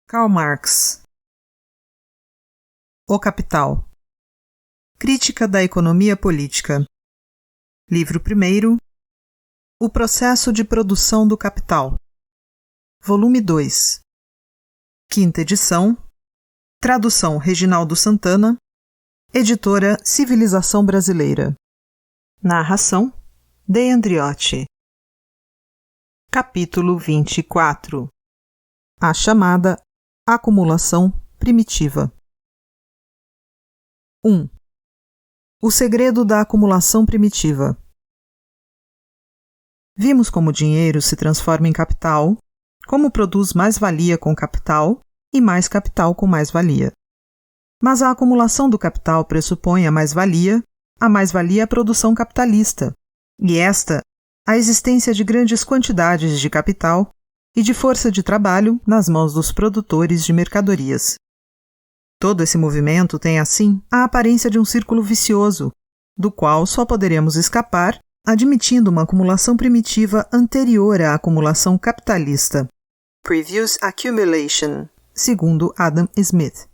Karl Marx. O Capital. Crítica da Economia Política. Livro 1º. O Processo de Produção do Capital. Volume 2. Quinta edição. Tradução Reginaldo Santana. Editora Civilização Brasileira. Narração De Andriotti. Capítulo 24. A chamada acumulação primitiva. 1. O segredo da acumulação primitiva. Vimos como o dinheiro se transforma em capital, como produz mais-valia com capital e mais capital com mais-valia. Mas a acumulação do capital pressupõe a mais-valia é a produção capitalista, e esta, a existência de grandes quantidades de capital e de força de trabalho nas mãos dos produtores de mercadorias. Todo esse movimento tem, assim, a aparência de um círculo vicioso, do qual só poderemos escapar admitindo uma acumulação primitiva anterior à acumulação capitalista. Previous Accumulation, segundo Adam Smith.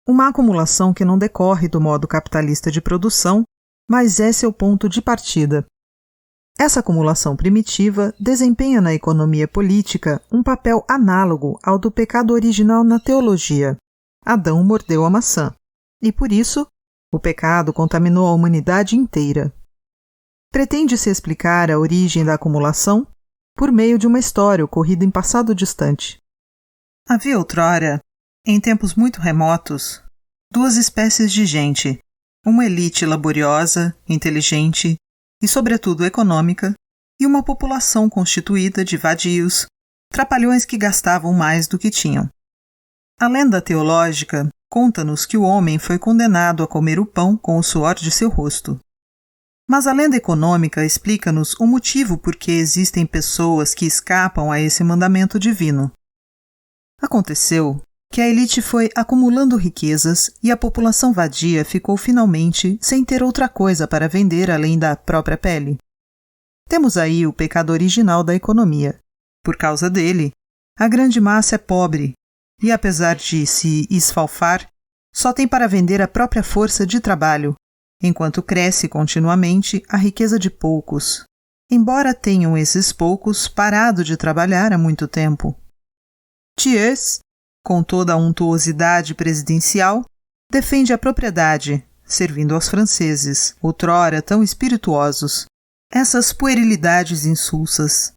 Uma acumulação que não decorre do modo capitalista de produção, mas é seu ponto de partida. Essa acumulação primitiva desempenha na economia política um papel análogo ao do pecado original na teologia. Adão mordeu a maçã, e por isso o pecado contaminou a humanidade inteira. Pretende-se explicar a origem da acumulação por meio de uma história ocorrida em passado distante. Havia outrora, em tempos muito remotos, duas espécies de gente, uma elite laboriosa, inteligente e, sobretudo, econômica, e uma população constituída de vadios, trapalhões que gastavam mais do que tinham. A lenda teológica conta-nos que o homem foi condenado a comer o pão com o suor de seu rosto. Mas a lenda econômica explica-nos o motivo por que existem pessoas que escapam a esse mandamento divino. Aconteceu que a elite foi acumulando riquezas e a população vadia ficou finalmente sem ter outra coisa para vender além da própria pele. Temos aí o pecado original da economia. Por causa dele, a grande massa é pobre e, apesar de se esfalfar, só tem para vender a própria força de trabalho, enquanto cresce continuamente a riqueza de poucos, embora tenham esses poucos parado de trabalhar há muito tempo. Thiers, com toda a untuosidade presidencial, defende a propriedade, servindo aos franceses, outrora tão espirituosos, essas puerilidades insulsas.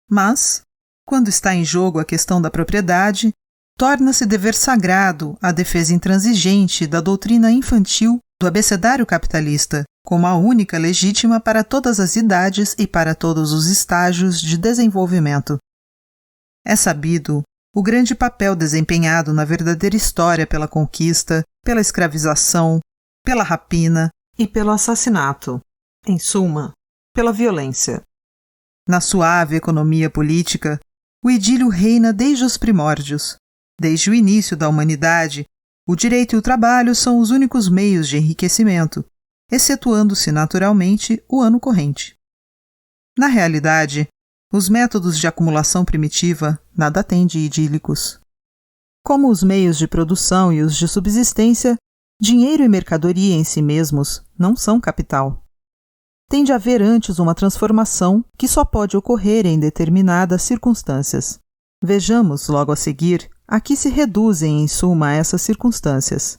Mas, quando está em jogo a questão da propriedade, torna-se dever sagrado a defesa intransigente da doutrina infantil do abecedário capitalista, como a única legítima para todas as idades e para todos os estágios de desenvolvimento. É sabido o grande papel desempenhado na verdadeira história pela conquista, pela escravização, pela rapina e pelo assassinato, em suma, pela violência. Na suave economia política, o idílio reina desde os primórdios. Desde o início da humanidade, o direito e o trabalho são os únicos meios de enriquecimento, excetuando-se naturalmente o ano corrente. Na realidade, os métodos de acumulação primitiva nada têm de idílicos. Como os meios de produção e os de subsistência, dinheiro e mercadoria em si mesmos não são capital. Tem de haver antes uma transformação que só pode ocorrer em determinadas circunstâncias. Vejamos, logo a seguir, a que se reduzem, em suma, essas circunstâncias.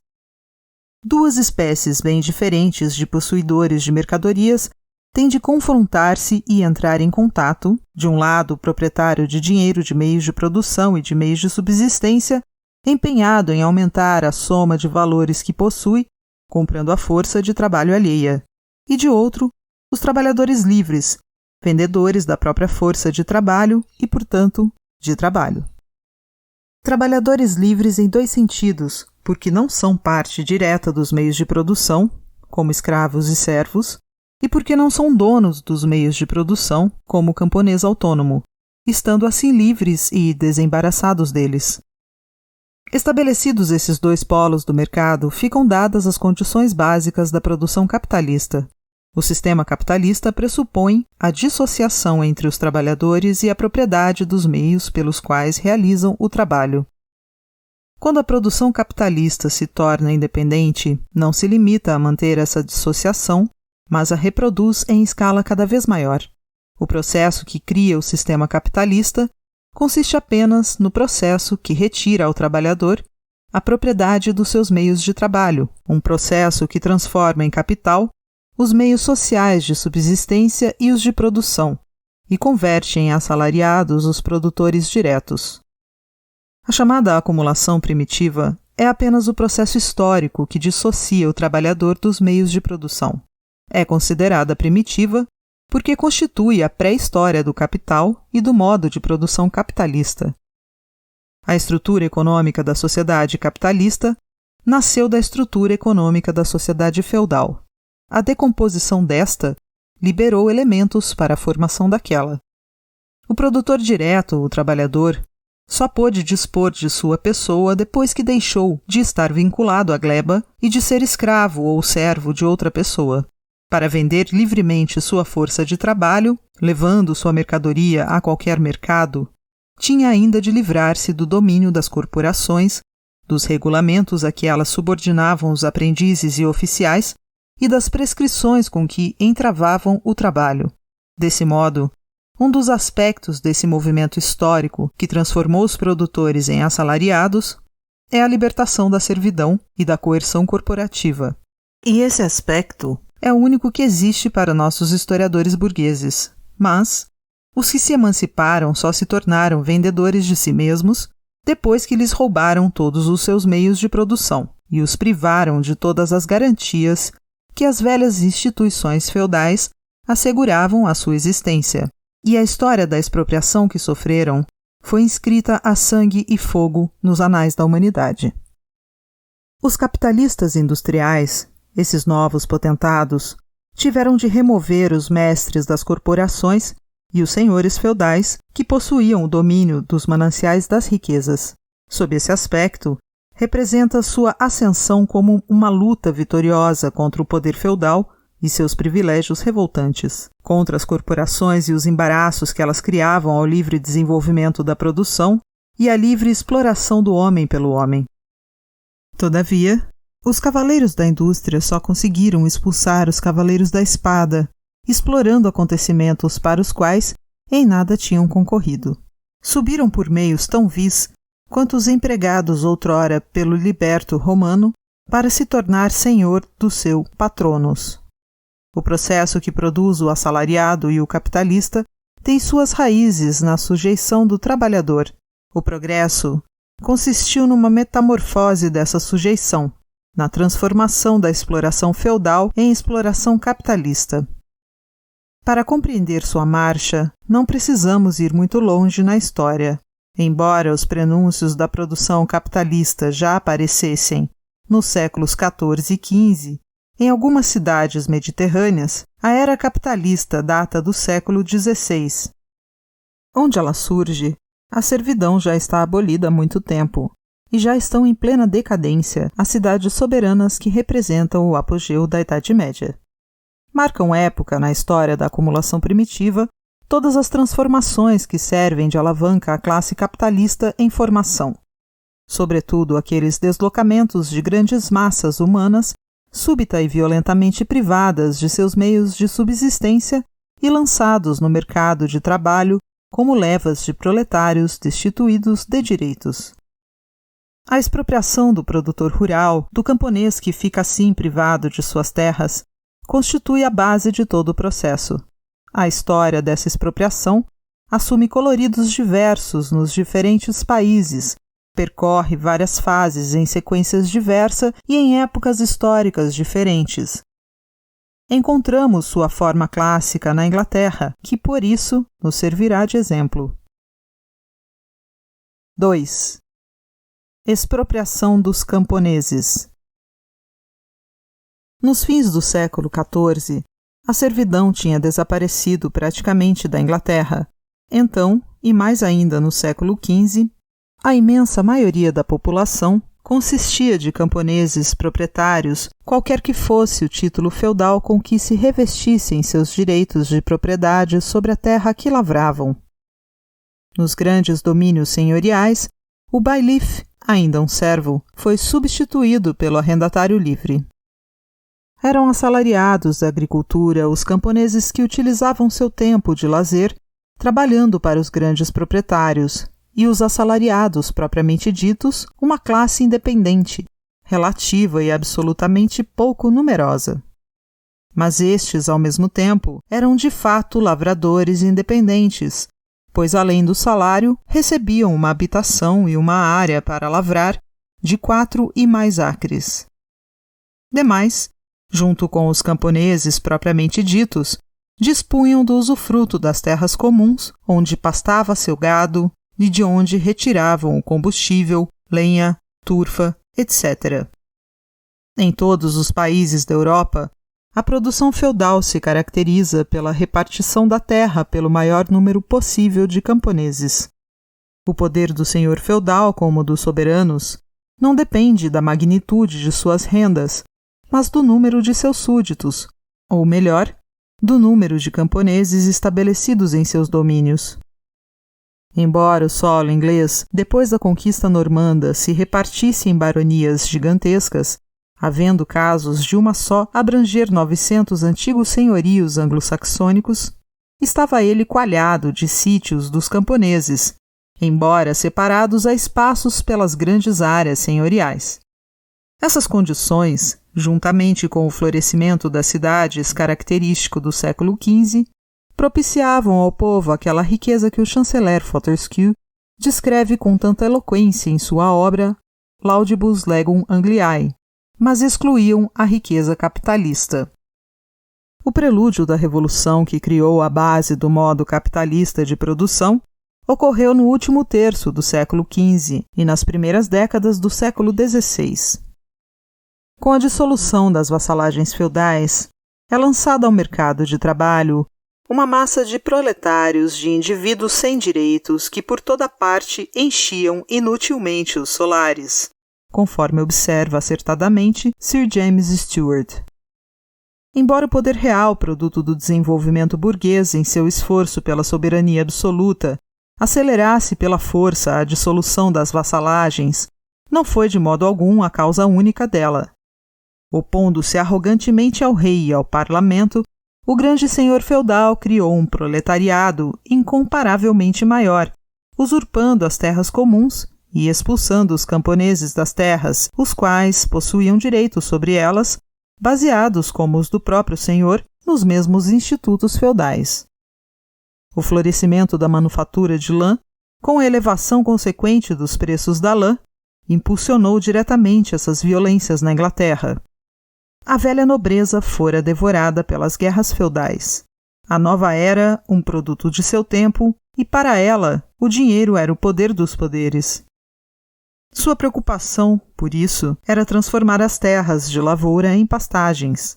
Duas espécies bem diferentes de possuidores de mercadorias têm de confrontar-se e entrar em contato, de um lado o proprietário de dinheiro de meios de produção e de meios de subsistência, empenhado em aumentar a soma de valores que possui, comprando a força de trabalho alheia, e de outro, os trabalhadores livres, vendedores da própria força de trabalho e, portanto, de trabalho. Trabalhadores livres em dois sentidos, porque não são parte direta dos meios de produção, como escravos e servos, e porque não são donos dos meios de produção, como o camponês autônomo, estando assim livres e desembaraçados deles. Estabelecidos esses dois polos do mercado, ficam dadas as condições básicas da produção capitalista. O sistema capitalista pressupõe a dissociação entre os trabalhadores e a propriedade dos meios pelos quais realizam o trabalho. Quando a produção capitalista se torna independente, não se limita a manter essa dissociação, mas a reproduz em escala cada vez maior. O processo que cria o sistema capitalista consiste apenas no processo que retira ao trabalhador a propriedade dos seus meios de trabalho, um processo que transforma em capital os meios sociais de subsistência e os de produção, e converte em assalariados os produtores diretos. A chamada acumulação primitiva é apenas o processo histórico que dissocia o trabalhador dos meios de produção. É considerada primitiva porque constitui a pré-história do capital e do modo de produção capitalista. A estrutura econômica da sociedade capitalista nasceu da estrutura econômica da sociedade feudal. A decomposição desta liberou elementos para a formação daquela. O produtor direto, o trabalhador, só pôde dispor de sua pessoa depois que deixou de estar vinculado à gleba e de ser escravo ou servo de outra pessoa. Para vender livremente sua força de trabalho, levando sua mercadoria a qualquer mercado, tinha ainda de livrar-se do domínio das corporações, dos regulamentos a que elas subordinavam os aprendizes e oficiais e das prescrições com que entravavam o trabalho. Desse modo, um dos aspectos desse movimento histórico que transformou os produtores em assalariados é a libertação da servidão e da coerção corporativa. E esse aspecto é o único que existe para nossos historiadores burgueses, mas os que se emanciparam só se tornaram vendedores de si mesmos depois que lhes roubaram todos os seus meios de produção e os privaram de todas as garantias que as velhas instituições feudais asseguravam à sua existência. E a história da expropriação que sofreram foi inscrita a sangue e fogo nos anais da humanidade. Os capitalistas industriais, esses novos potentados, tiveram de remover os mestres das corporações e os senhores feudais que possuíam o domínio dos mananciais das riquezas. Sob esse aspecto, representa sua ascensão como uma luta vitoriosa contra o poder feudal e seus privilégios revoltantes, contra as corporações e os embaraços que elas criavam ao livre desenvolvimento da produção e à livre exploração do homem pelo homem. Todavia, os cavaleiros da indústria só conseguiram expulsar os cavaleiros da espada, explorando acontecimentos para os quais em nada tinham concorrido. Subiram por meios tão vis quanto os empregados outrora pelo liberto romano para se tornar senhor do seu patronos. O processo que produz o assalariado e o capitalista tem suas raízes na sujeição do trabalhador. O progresso consistiu numa metamorfose dessa sujeição, na transformação da exploração feudal em exploração capitalista. Para compreender sua marcha, não precisamos ir muito longe na história. Embora os prenúncios da produção capitalista já aparecessem nos séculos XIV e XV, em algumas cidades mediterrâneas, a era capitalista data do século XVI. Onde ela surge, a servidão já está abolida há muito tempo, e já estão em plena decadência as cidades soberanas que representam o apogeu da Idade Média. Marcam época na história da acumulação primitiva todas as transformações que servem de alavanca à classe capitalista em formação, sobretudo aqueles deslocamentos de grandes massas humanas súbita e violentamente privadas de seus meios de subsistência e lançados no mercado de trabalho como levas de proletários destituídos de direitos. A expropriação do produtor rural, do camponês que fica assim privado de suas terras, constitui a base de todo o processo. A história dessa expropriação assume coloridos diversos nos diferentes países, percorre várias fases em sequências diversas e em épocas históricas diferentes. Encontramos sua forma clássica na Inglaterra, que por isso nos servirá de exemplo. 2. Expropriação dos camponeses. Nos fins do século XIV, a servidão tinha desaparecido praticamente da Inglaterra. Então, e mais ainda no século XV, a imensa maioria da população, consistia de camponeses proprietários, qualquer que fosse o título feudal com que se revestissem seus direitos de propriedade sobre a terra que lavravam. Nos grandes domínios senhoriais, o bailiff, ainda um servo, foi substituído pelo arrendatário livre. Eram assalariados da agricultura os camponeses que utilizavam seu tempo de lazer trabalhando para os grandes proprietários, e os assalariados propriamente ditos, uma classe independente, relativa e absolutamente pouco numerosa. Mas estes, ao mesmo tempo, eram de fato lavradores independentes, pois além do salário, recebiam uma habitação e uma área para lavrar de 4 e mais acres. Demais, junto com os camponeses propriamente ditos, dispunham do usufruto das terras comuns, onde pastava seu gado e de onde retiravam o combustível, lenha, turfa, etc. Em todos os países da Europa, a produção feudal se caracteriza pela repartição da terra pelo maior número possível de camponeses. O poder do senhor feudal, como dos soberanos, não depende da magnitude de suas rendas, mas do número de seus súditos, ou melhor, do número de camponeses estabelecidos em seus domínios. Embora o solo inglês, depois da conquista normanda, se repartisse em baronias gigantescas, havendo casos de uma só abranger 900 antigos senhorios anglo-saxônicos, estava ele coalhado de sítios dos camponeses, embora separados a espaços pelas grandes áreas senhoriais. Essas condições, juntamente com o florescimento das cidades característico do século XV, propiciavam ao povo aquela riqueza que o chanceler Fortescue descreve com tanta eloquência em sua obra Laudibus Legum Angliae, mas excluíam a riqueza capitalista. O prelúdio da revolução que criou a base do modo capitalista de produção ocorreu no último terço do século XV e nas primeiras décadas do século XVI. Com a dissolução das vassalagens feudais, é lançada ao mercado de trabalho uma massa de proletários, de indivíduos sem direitos que por toda parte enchiam inutilmente os solares, conforme observa acertadamente Sir James Stewart. Embora o poder real, produto do desenvolvimento burguês em seu esforço pela soberania absoluta, acelerasse pela força a dissolução das vassalagens, não foi de modo algum a causa única dela. Opondo-se arrogantemente ao rei e ao parlamento, o grande senhor feudal criou um proletariado incomparavelmente maior, usurpando as terras comuns e expulsando os camponeses das terras, os quais possuíam direitos sobre elas, baseados como os do próprio senhor nos mesmos institutos feudais. O florescimento da manufatura de lã, com a elevação consequente dos preços da lã, impulsionou diretamente essas violências na Inglaterra. A velha nobreza fora devorada pelas guerras feudais. A nova era, um produto de seu tempo, e para ela, o dinheiro era o poder dos poderes. Sua preocupação, por isso, era transformar as terras de lavoura em pastagens.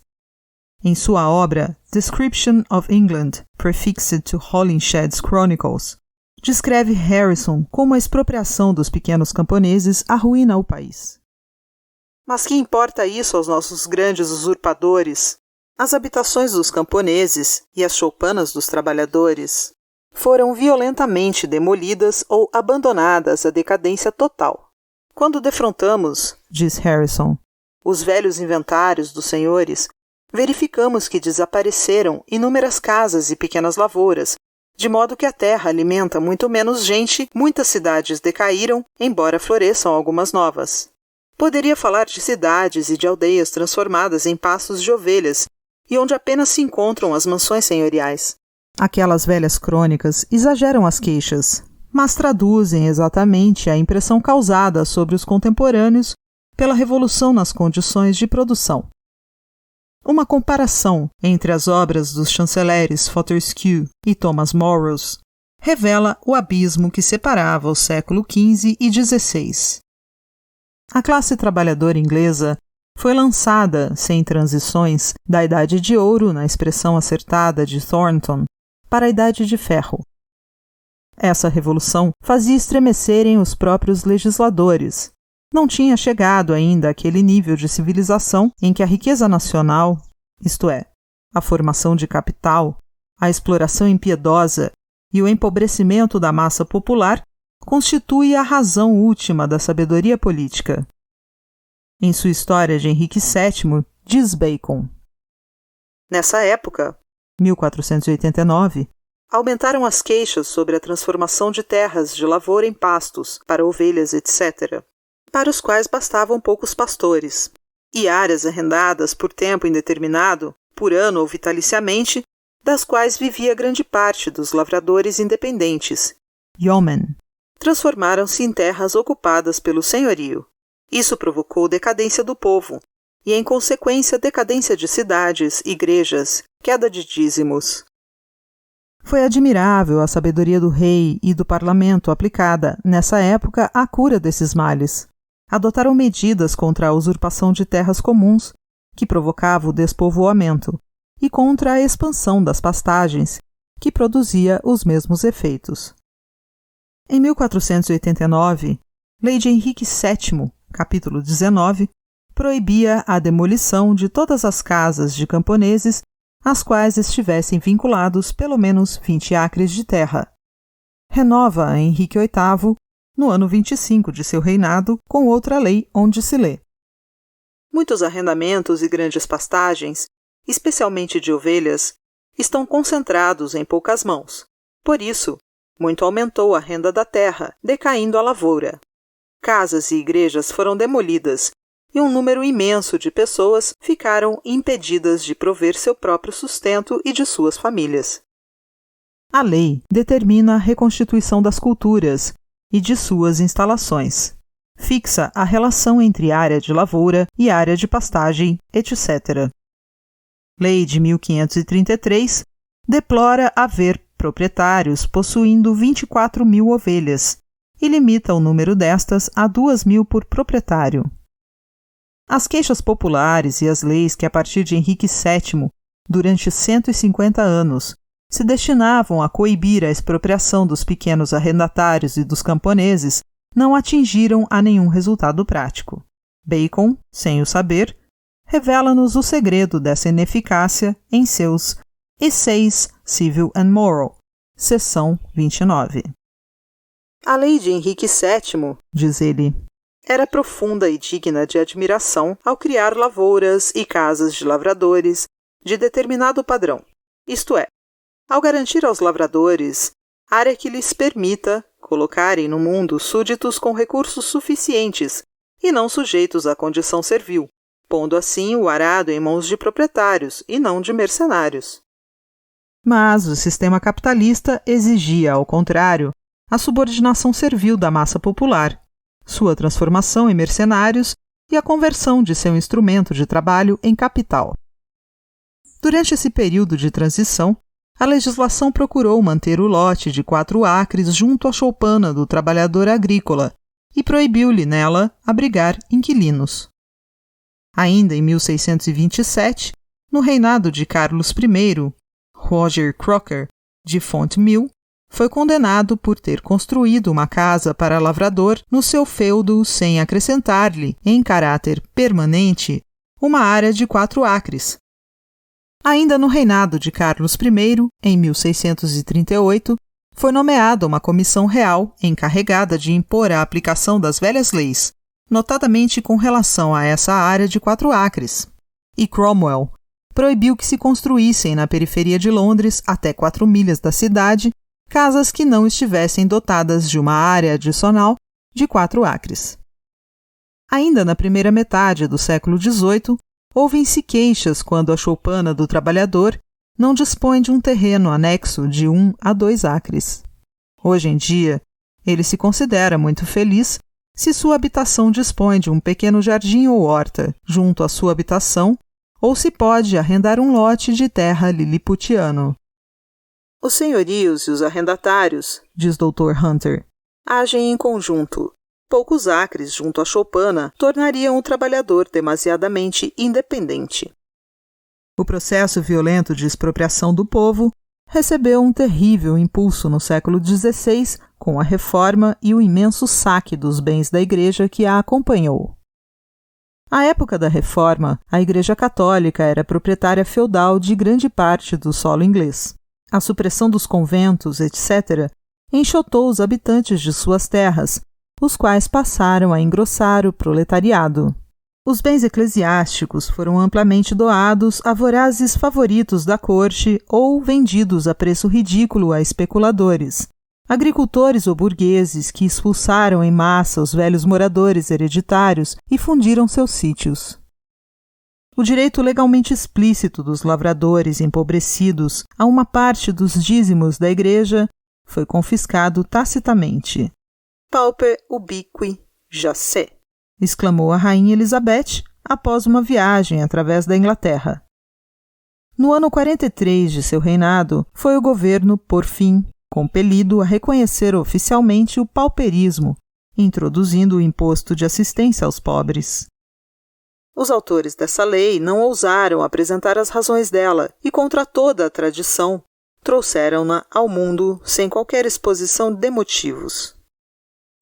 Em sua obra Description of England, prefixed to Holinshed's Chronicles, descreve Harrison como a expropriação dos pequenos camponeses arruína o país. Mas que importa isso aos nossos grandes usurpadores? As habitações dos camponeses e as choupanas dos trabalhadores foram violentamente demolidas ou abandonadas à decadência total. Quando defrontamos, diz Harrison, os velhos inventários dos senhores, verificamos que desapareceram inúmeras casas e pequenas lavouras, de modo que a terra alimenta muito menos gente, muitas cidades decaíram, embora floresçam algumas novas. Poderia falar de cidades e de aldeias transformadas em pastos de ovelhas, e onde apenas se encontram as mansões senhoriais. Aquelas velhas crônicas exageram as queixas, mas traduzem exatamente a impressão causada sobre os contemporâneos pela revolução nas condições de produção. Uma comparação entre as obras dos chanceleres Fortescue e Thomas Morros revela o abismo que separava o século XV e XVI. A classe trabalhadora inglesa foi lançada, sem transições, da Idade de Ouro, na expressão acertada de Thornton, para a Idade de Ferro. Essa revolução fazia estremecerem os próprios legisladores, não tinha chegado ainda àquele nível de civilização em que a riqueza nacional, isto é, a formação de capital, a exploração impiedosa e o empobrecimento da massa popular constitui a razão última da sabedoria política. Em sua História de Henrique VII, diz Bacon: nessa época, 1489, aumentaram as queixas sobre a transformação de terras de lavoura em pastos, para ovelhas, etc., para os quais bastavam poucos pastores, e áreas arrendadas por tempo indeterminado, por ano ou vitaliciamente, das quais vivia grande parte dos lavradores independentes, yeomen, transformaram-se em terras ocupadas pelo senhorio. Isso provocou decadência do povo, e, em consequência, decadência de cidades, igrejas, queda de dízimos. Foi admirável a sabedoria do rei e do parlamento aplicada, nessa época, à cura desses males. Adotaram medidas contra a usurpação de terras comuns, que provocava o despovoamento, e contra a expansão das pastagens, que produzia os mesmos efeitos. Em 1489, Lei de Henrique VII, capítulo 19, proibia a demolição de todas as casas de camponeses às quais estivessem vinculados pelo menos 20 acres de terra. Renova a Henrique VIII, no ano 25 de seu reinado, com outra lei onde se lê: muitos arrendamentos e grandes pastagens, especialmente de ovelhas, estão concentrados em poucas mãos. Por isso, muito aumentou a renda da terra, decaindo a lavoura. Casas e igrejas foram demolidas, e um número imenso de pessoas ficaram impedidas de prover seu próprio sustento e de suas famílias. A lei determina a reconstituição das culturas e de suas instalações. Fixa a relação entre área de lavoura e área de pastagem, etc. Lei de 1533 deplora haver proprietários possuindo 24.000 ovelhas e limita o número destas a 2.000 por proprietário. As queixas populares e as leis que, a partir de Henrique VII, durante 150 anos, se destinavam a coibir a expropriação dos pequenos arrendatários e dos camponeses, não atingiram a nenhum resultado prático. Bacon, sem o saber, revela-nos o segredo dessa ineficácia em seus Essays Civil and Moral, seção 29. A lei de Henrique VII, diz ele, era profunda e digna de admiração ao criar lavouras e casas de lavradores de determinado padrão, isto é, ao garantir aos lavradores área que lhes permita colocarem no mundo súditos com recursos suficientes e não sujeitos à condição servil, pondo assim o arado em mãos de proprietários e não de mercenários. Mas o sistema capitalista exigia, ao contrário, a subordinação servil da massa popular, sua transformação em mercenários e a conversão de seu instrumento de trabalho em capital. Durante esse período de transição, a legislação procurou manter o lote de 4 acres junto à choupana do trabalhador agrícola e proibiu-lhe nela abrigar inquilinos. Ainda em 1627, no reinado de Carlos I, Roger Crocker, de Fontmill, foi condenado por ter construído uma casa para lavrador no seu feudo sem acrescentar-lhe, em caráter permanente, uma área de 4 acres. Ainda no reinado de Carlos I, em 1638, foi nomeada uma comissão real encarregada de impor a aplicação das velhas leis, notadamente com relação a essa área de 4 acres. E Cromwell proibiu que se construíssem na periferia de Londres, até 4 milhas da cidade, casas que não estivessem dotadas de uma área adicional de 4 acres. Ainda na primeira metade do século XVIII, ouvem-se queixas quando a choupana do trabalhador não dispõe de um terreno anexo de 1 a 2 acres. Hoje em dia, ele se considera muito feliz se sua habitação dispõe de um pequeno jardim ou horta junto à sua habitação, ou se pode arrendar um lote de terra liliputiano. Os senhorios e os arrendatários, diz Dr. Hunter, agem em conjunto. Poucos acres junto à choupana tornariam o trabalhador demasiadamente independente. O processo violento de expropriação do povo recebeu um terrível impulso no século XVI com a Reforma e o imenso saque dos bens da Igreja que a acompanhou. À época da Reforma, a Igreja Católica era proprietária feudal de grande parte do solo inglês. A supressão dos conventos, etc., enxotou os habitantes de suas terras, os quais passaram a engrossar o proletariado. Os bens eclesiásticos foram amplamente doados a vorazes favoritos da corte ou vendidos a preço ridículo a especuladores, agricultores ou burgueses que expulsaram em massa os velhos moradores hereditários e fundiram seus sítios. O direito legalmente explícito dos lavradores empobrecidos a uma parte dos dízimos da Igreja foi confiscado tacitamente. Pauper ubiqui jacet, exclamou a rainha Elizabeth após uma viagem através da Inglaterra. No ano 43 de seu reinado, foi o governo, por fim, compelido a reconhecer oficialmente o pauperismo, introduzindo o imposto de assistência aos pobres. Os autores dessa lei não ousaram apresentar as razões dela e, contra toda a tradição, trouxeram-na ao mundo sem qualquer exposição de motivos.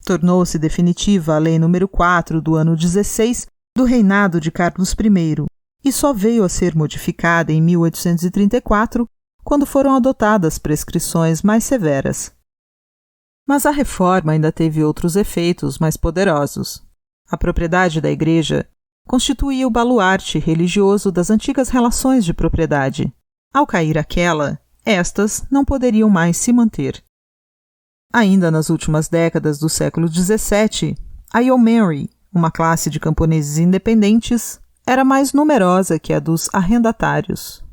Tornou-se definitiva a Lei nº 4 do ano 16 do reinado de Carlos I e só veio a ser modificada em 1834, quando foram adotadas prescrições mais severas. Mas a reforma ainda teve outros efeitos mais poderosos. A propriedade da Igreja constituía o baluarte religioso das antigas relações de propriedade. Ao cair aquela, estas não poderiam mais se manter. Ainda nas últimas décadas do século XVII, a yeomanry, uma classe de camponeses independentes, era mais numerosa que a dos arrendatários.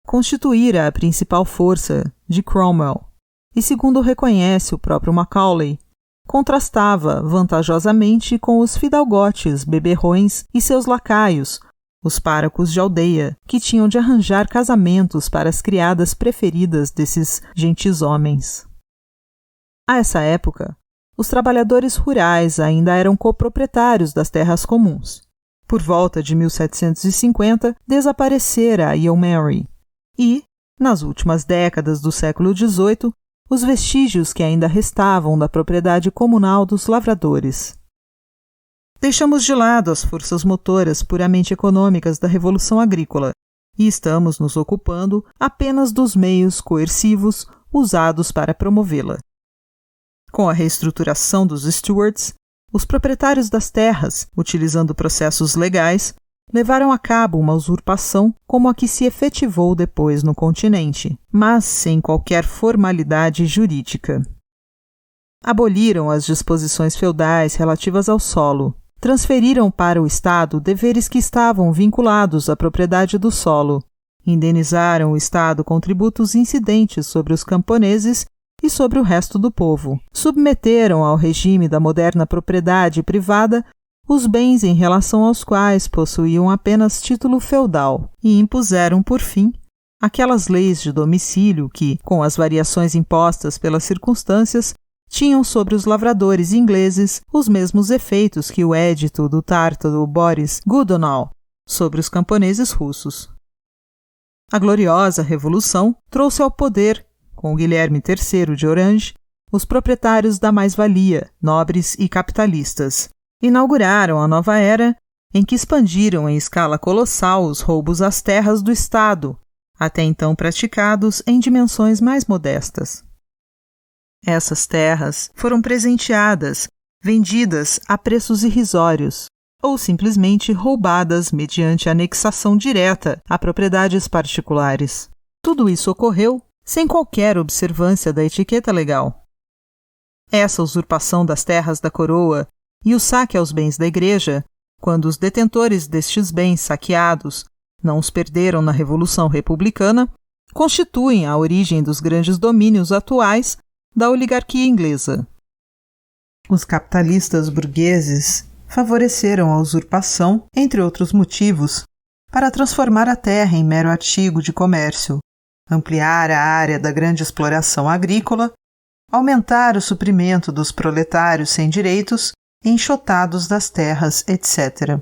Constituíra a principal força de Cromwell, e segundo reconhece o próprio Macaulay, contrastava vantajosamente com os fidalgotes beberrões e seus lacaios, os párocos de aldeia, que tinham de arranjar casamentos para as criadas preferidas desses gentis homens. A essa época, os trabalhadores rurais ainda eram coproprietários das terras comuns. Por volta de 1750, desaparecera a yeomanry e, nas últimas décadas do século XVIII, os vestígios que ainda restavam da propriedade comunal dos lavradores. Deixamos de lado as forças motoras puramente econômicas da Revolução Agrícola e estamos nos ocupando apenas dos meios coercivos usados para promovê-la. Com a reestruturação dos Stuarts, os proprietários das terras, utilizando processos legais, levaram a cabo uma usurpação como a que se efetivou depois no continente, mas sem qualquer formalidade jurídica. Aboliram as disposições feudais relativas ao solo, transferiram para o Estado deveres que estavam vinculados à propriedade do solo, indenizaram o Estado com tributos incidentes sobre os camponeses e sobre o resto do povo, submeteram ao regime da moderna propriedade privada os bens em relação aos quais possuíam apenas título feudal e impuseram, por fim, aquelas leis de domicílio que, com as variações impostas pelas circunstâncias, tinham sobre os lavradores ingleses os mesmos efeitos que o édito do tártaro Boris Godunov sobre os camponeses russos. A gloriosa Revolução trouxe ao poder, com Guilherme III de Orange, os proprietários da mais-valia, nobres e capitalistas. Inauguraram a nova era, em que expandiram em escala colossal os roubos às terras do Estado, até então praticados em dimensões mais modestas. Essas terras foram presenteadas, vendidas a preços irrisórios, ou simplesmente roubadas mediante anexação direta a propriedades particulares. Tudo isso ocorreu sem qualquer observância da etiqueta legal. Essa usurpação das terras da coroa e o saque aos bens da Igreja, quando os detentores destes bens saqueados não os perderam na Revolução Republicana, constituem a origem dos grandes domínios atuais da oligarquia inglesa. Os capitalistas burgueses favoreceram a usurpação, entre outros motivos, para transformar a terra em mero artigo de comércio, ampliar a área da grande exploração agrícola, aumentar o suprimento dos proletários sem direitos, enxotados das terras, etc.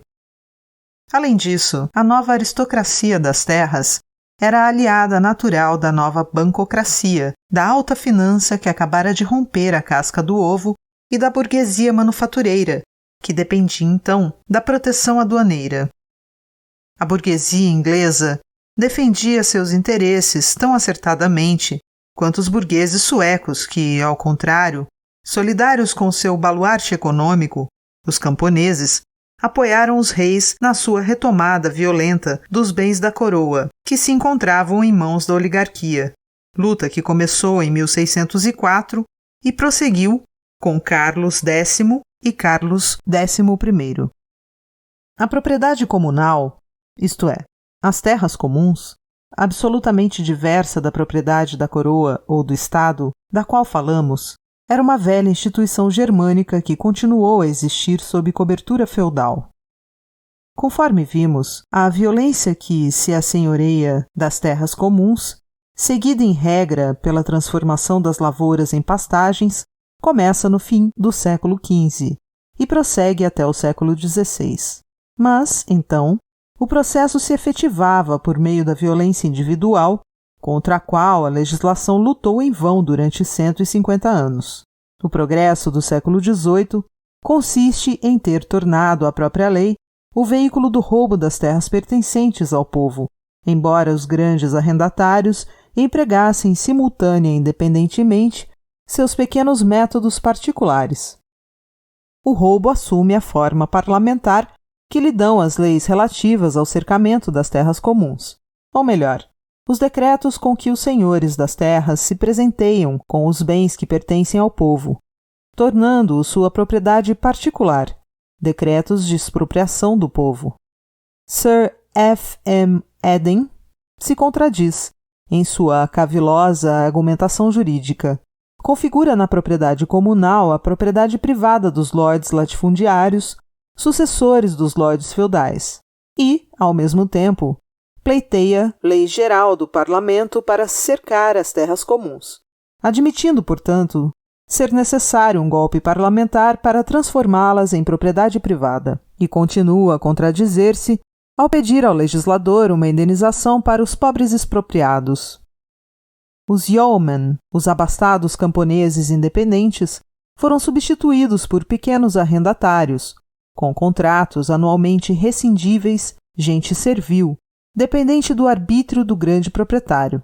Além disso, a nova aristocracia das terras era a aliada natural da nova bancocracia, da alta finança que acabara de romper a casca do ovo e da burguesia manufatureira, que dependia então da proteção aduaneira. A burguesia inglesa defendia seus interesses tão acertadamente quanto os burgueses suecos que, ao contrário, solidários com seu baluarte econômico, os camponeses, apoiaram os reis na sua retomada violenta dos bens da coroa, que se encontravam em mãos da oligarquia, luta que começou em 1604 e prosseguiu com Carlos X e Carlos XI. A propriedade comunal, isto é, as terras comuns, absolutamente diversa da propriedade da coroa ou do Estado, da qual falamos, era uma velha instituição germânica que continuou a existir sob cobertura feudal. Conforme vimos, a violência que se assenhoreia das terras comuns, seguida em regra pela transformação das lavouras em pastagens, começa no fim do século XV e prossegue até o século XVI. Mas, então, o processo se efetivava por meio da violência individual, contra a qual a legislação lutou em vão durante 150 anos. O progresso do século XVIII consiste em ter tornado a própria lei o veículo do roubo das terras pertencentes ao povo, embora os grandes arrendatários empregassem simultânea e independentemente seus pequenos métodos particulares. O roubo assume a forma parlamentar que lhe dão as leis relativas ao cercamento das terras comuns, ou melhor, os decretos com que os senhores das terras se presenteiam com os bens que pertencem ao povo, tornando-o sua propriedade particular, decretos de expropriação do povo. Sir F. M. Eden se contradiz em sua cavilosa argumentação jurídica. Configura na propriedade comunal a propriedade privada dos lordes latifundiários, sucessores dos lordes feudais, e, ao mesmo tempo, pleiteia lei geral do parlamento para cercar as terras comuns, admitindo, portanto, ser necessário um golpe parlamentar para transformá-las em propriedade privada, e continua a contradizer-se ao pedir ao legislador uma indenização para os pobres expropriados. Os yeomen, os abastados camponeses independentes, foram substituídos por pequenos arrendatários, com contratos anualmente rescindíveis, gente servil, dependente do arbítrio do grande proprietário.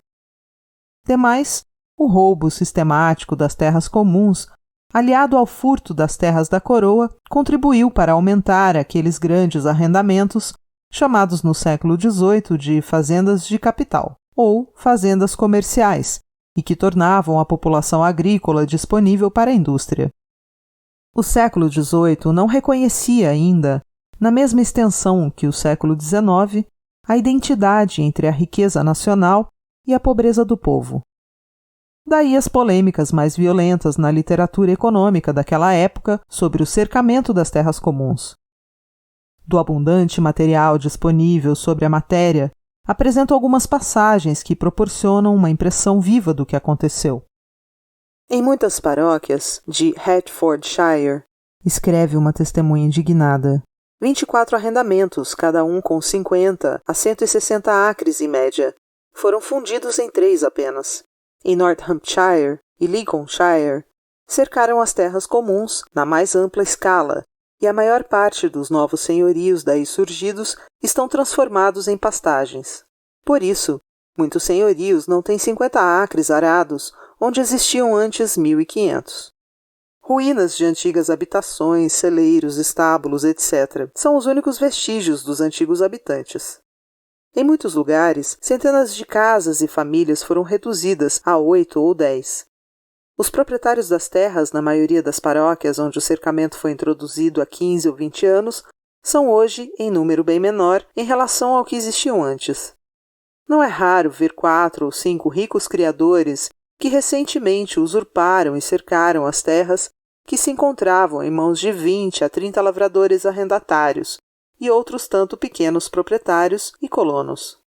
Demais, o roubo sistemático das terras comuns, aliado ao furto das terras da coroa, contribuiu para aumentar aqueles grandes arrendamentos chamados no século XVIII de fazendas de capital, ou fazendas comerciais, e que tornavam a população agrícola disponível para a indústria. O século XVIII não reconhecia ainda, na mesma extensão que o século XIX, a identidade entre a riqueza nacional e a pobreza do povo. Daí as polêmicas mais violentas na literatura econômica daquela época sobre o cercamento das terras comuns. Do abundante material disponível sobre a matéria, apresento algumas passagens que proporcionam uma impressão viva do que aconteceu. Em muitas paróquias de Hertfordshire, escreve uma testemunha indignada, 24 arrendamentos, cada um com 50 a 160 acres em média, foram fundidos em 3 apenas. Em Northamptonshire e Lincolnshire, cercaram as terras comuns na mais ampla escala, e a maior parte dos novos senhorios daí surgidos estão transformados em pastagens. Por isso, muitos senhorios não têm 50 acres arados, onde existiam antes 1.500. Ruínas de antigas habitações, celeiros, estábulos, etc., são os únicos vestígios dos antigos habitantes. Em muitos lugares, centenas de casas e famílias foram reduzidas a 8 ou 10. Os proprietários das terras, na maioria das paróquias onde o cercamento foi introduzido há 15 ou 20 anos, são hoje em número bem menor em relação ao que existiam antes. Não é raro ver 4 ou 5 ricos criadores que recentemente usurparam e cercaram as terras que se encontravam em mãos de 20 a 30 lavradores arrendatários e outros tanto pequenos proprietários e colonos.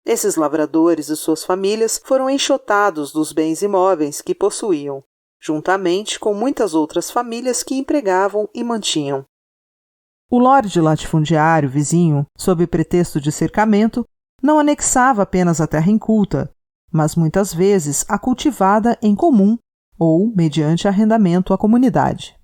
Esses lavradores e suas famílias foram enxotados dos bens imóveis que possuíam, juntamente com muitas outras famílias que empregavam e mantinham. O lorde latifundiário vizinho, sob pretexto de cercamento, não anexava apenas a terra inculta, mas muitas vezes a cultivada em comum ou mediante arrendamento à comunidade.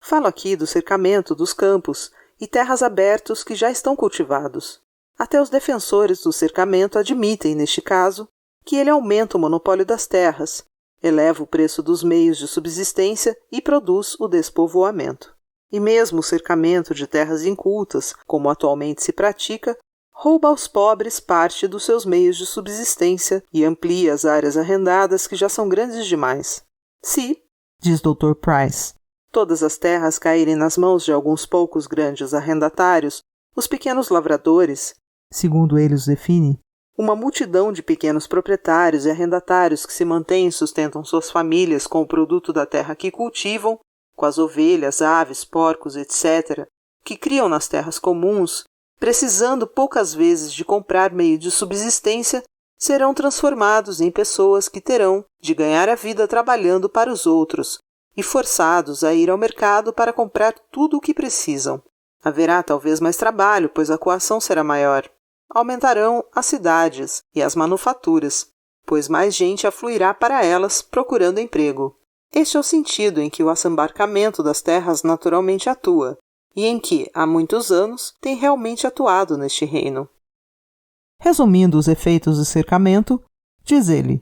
Falo aqui do cercamento dos campos e terras abertos que já estão cultivados. Até os defensores do cercamento admitem, neste caso, que ele aumenta o monopólio das terras, eleva o preço dos meios de subsistência e produz o despovoamento. E mesmo o cercamento de terras incultas, como atualmente se pratica, rouba aos pobres parte dos seus meios de subsistência e amplia as áreas arrendadas que já são grandes demais. Se, diz Dr. Price, todas as terras caírem nas mãos de alguns poucos grandes arrendatários, os pequenos lavradores, segundo ele os define, uma multidão de pequenos proprietários e arrendatários que se mantêm e sustentam suas famílias com o produto da terra que cultivam, com as ovelhas, aves, porcos, etc., que criam nas terras comuns, precisando poucas vezes de comprar meio de subsistência, serão transformados em pessoas que terão de ganhar a vida trabalhando para os outros e forçados a ir ao mercado para comprar tudo o que precisam. Haverá talvez mais trabalho, pois a coação será maior. Aumentarão as cidades e as manufaturas, pois mais gente afluirá para elas procurando emprego. Este é o sentido em que o assambarcamento das terras naturalmente atua, e em que, há muitos anos, tem realmente atuado neste reino. Resumindo os efeitos do cercamento, diz ele: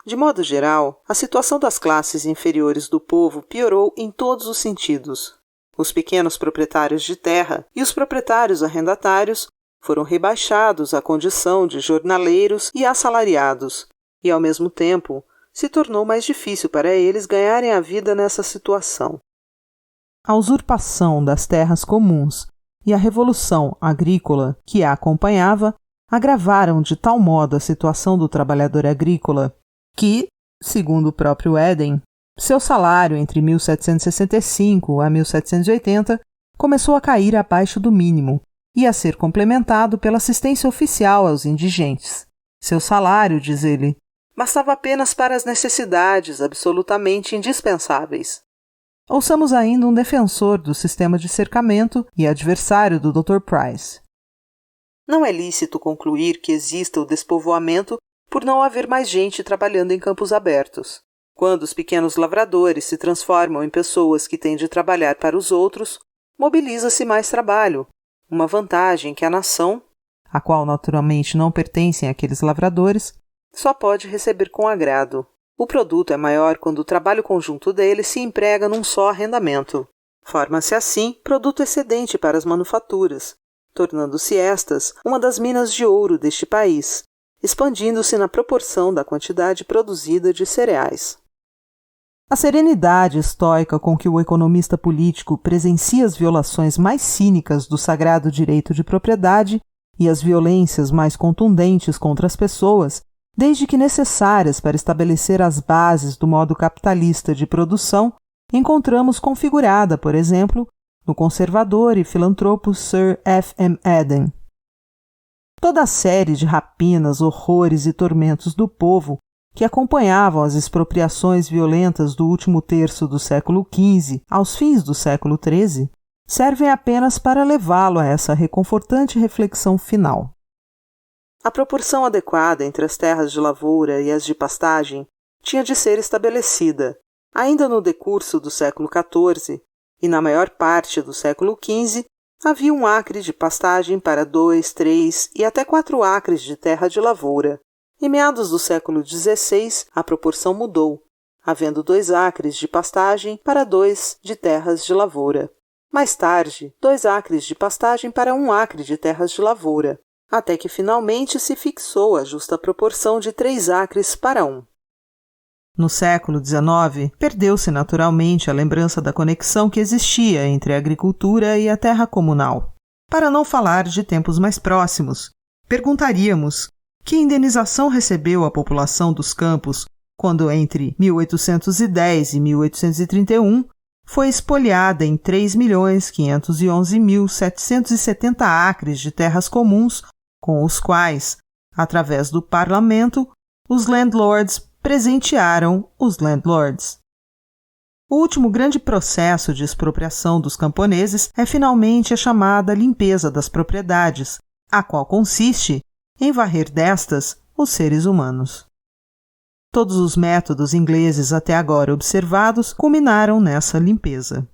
de modo geral, a situação das classes inferiores do povo piorou em todos os sentidos. Os pequenos proprietários de terra e os proprietários arrendatários foram rebaixados à condição de jornaleiros e assalariados, e, ao mesmo tempo, se tornou mais difícil para eles ganharem a vida nessa situação. A usurpação das terras comuns e a revolução agrícola que a acompanhava agravaram de tal modo a situação do trabalhador agrícola que, segundo o próprio Eden, seu salário entre 1765 a 1780 começou a cair abaixo do mínimo e a ser complementado pela assistência oficial aos indigentes. Seu salário, diz ele, bastava apenas para as necessidades absolutamente indispensáveis. Ouçamos ainda um defensor do sistema de cercamento e adversário do Dr. Price. Não é lícito concluir que exista o despovoamento por não haver mais gente trabalhando em campos abertos. Quando os pequenos lavradores se transformam em pessoas que têm de trabalhar para os outros, mobiliza-se mais trabalho, uma vantagem que a nação, a qual naturalmente não pertencem àqueles lavradores, só pode receber com agrado. O produto é maior quando o trabalho conjunto deles se emprega num só arrendamento. Forma-se assim produto excedente para as manufaturas, tornando-se estas uma das minas de ouro deste país, expandindo-se na proporção da quantidade produzida de cereais. A serenidade estoica com que o economista político presencia as violações mais cínicas do sagrado direito de propriedade e as violências mais contundentes contra as pessoas, desde que necessárias para estabelecer as bases do modo capitalista de produção, encontramos configurada, por exemplo, no conservador e filantropo Sir F. M. Eden. Toda a série de rapinas, horrores e tormentos do povo que acompanhavam as expropriações violentas do último terço do século XV aos fins do século XIII servem apenas para levá-lo a essa reconfortante reflexão final. A proporção adequada entre as terras de lavoura e as de pastagem tinha de ser estabelecida, ainda no decurso do século XIV, e na maior parte do século XV, havia 1 acre de pastagem para 2, 3 e até 4 acres de terra de lavoura. Em meados do século XVI, a proporção mudou, havendo 2 acres de pastagem para 2 de terras de lavoura. Mais tarde, 2 acres de pastagem para 1 acre de terras de lavoura, até que finalmente se fixou a justa proporção de 3 acres para 1. No século XIX, perdeu-se naturalmente a lembrança da conexão que existia entre a agricultura e a terra comunal. Para não falar de tempos mais próximos, perguntaríamos que indenização recebeu a população dos campos quando, entre 1810 e 1831, foi expoliada em 3.511.770 acres de terras comuns, com os quais, através do parlamento, os landlords presentearam os landlords. O último grande processo de expropriação dos camponeses é finalmente a chamada limpeza das propriedades, a qual consiste em varrer destas os seres humanos. Todos os métodos ingleses até agora observados culminaram nessa limpeza.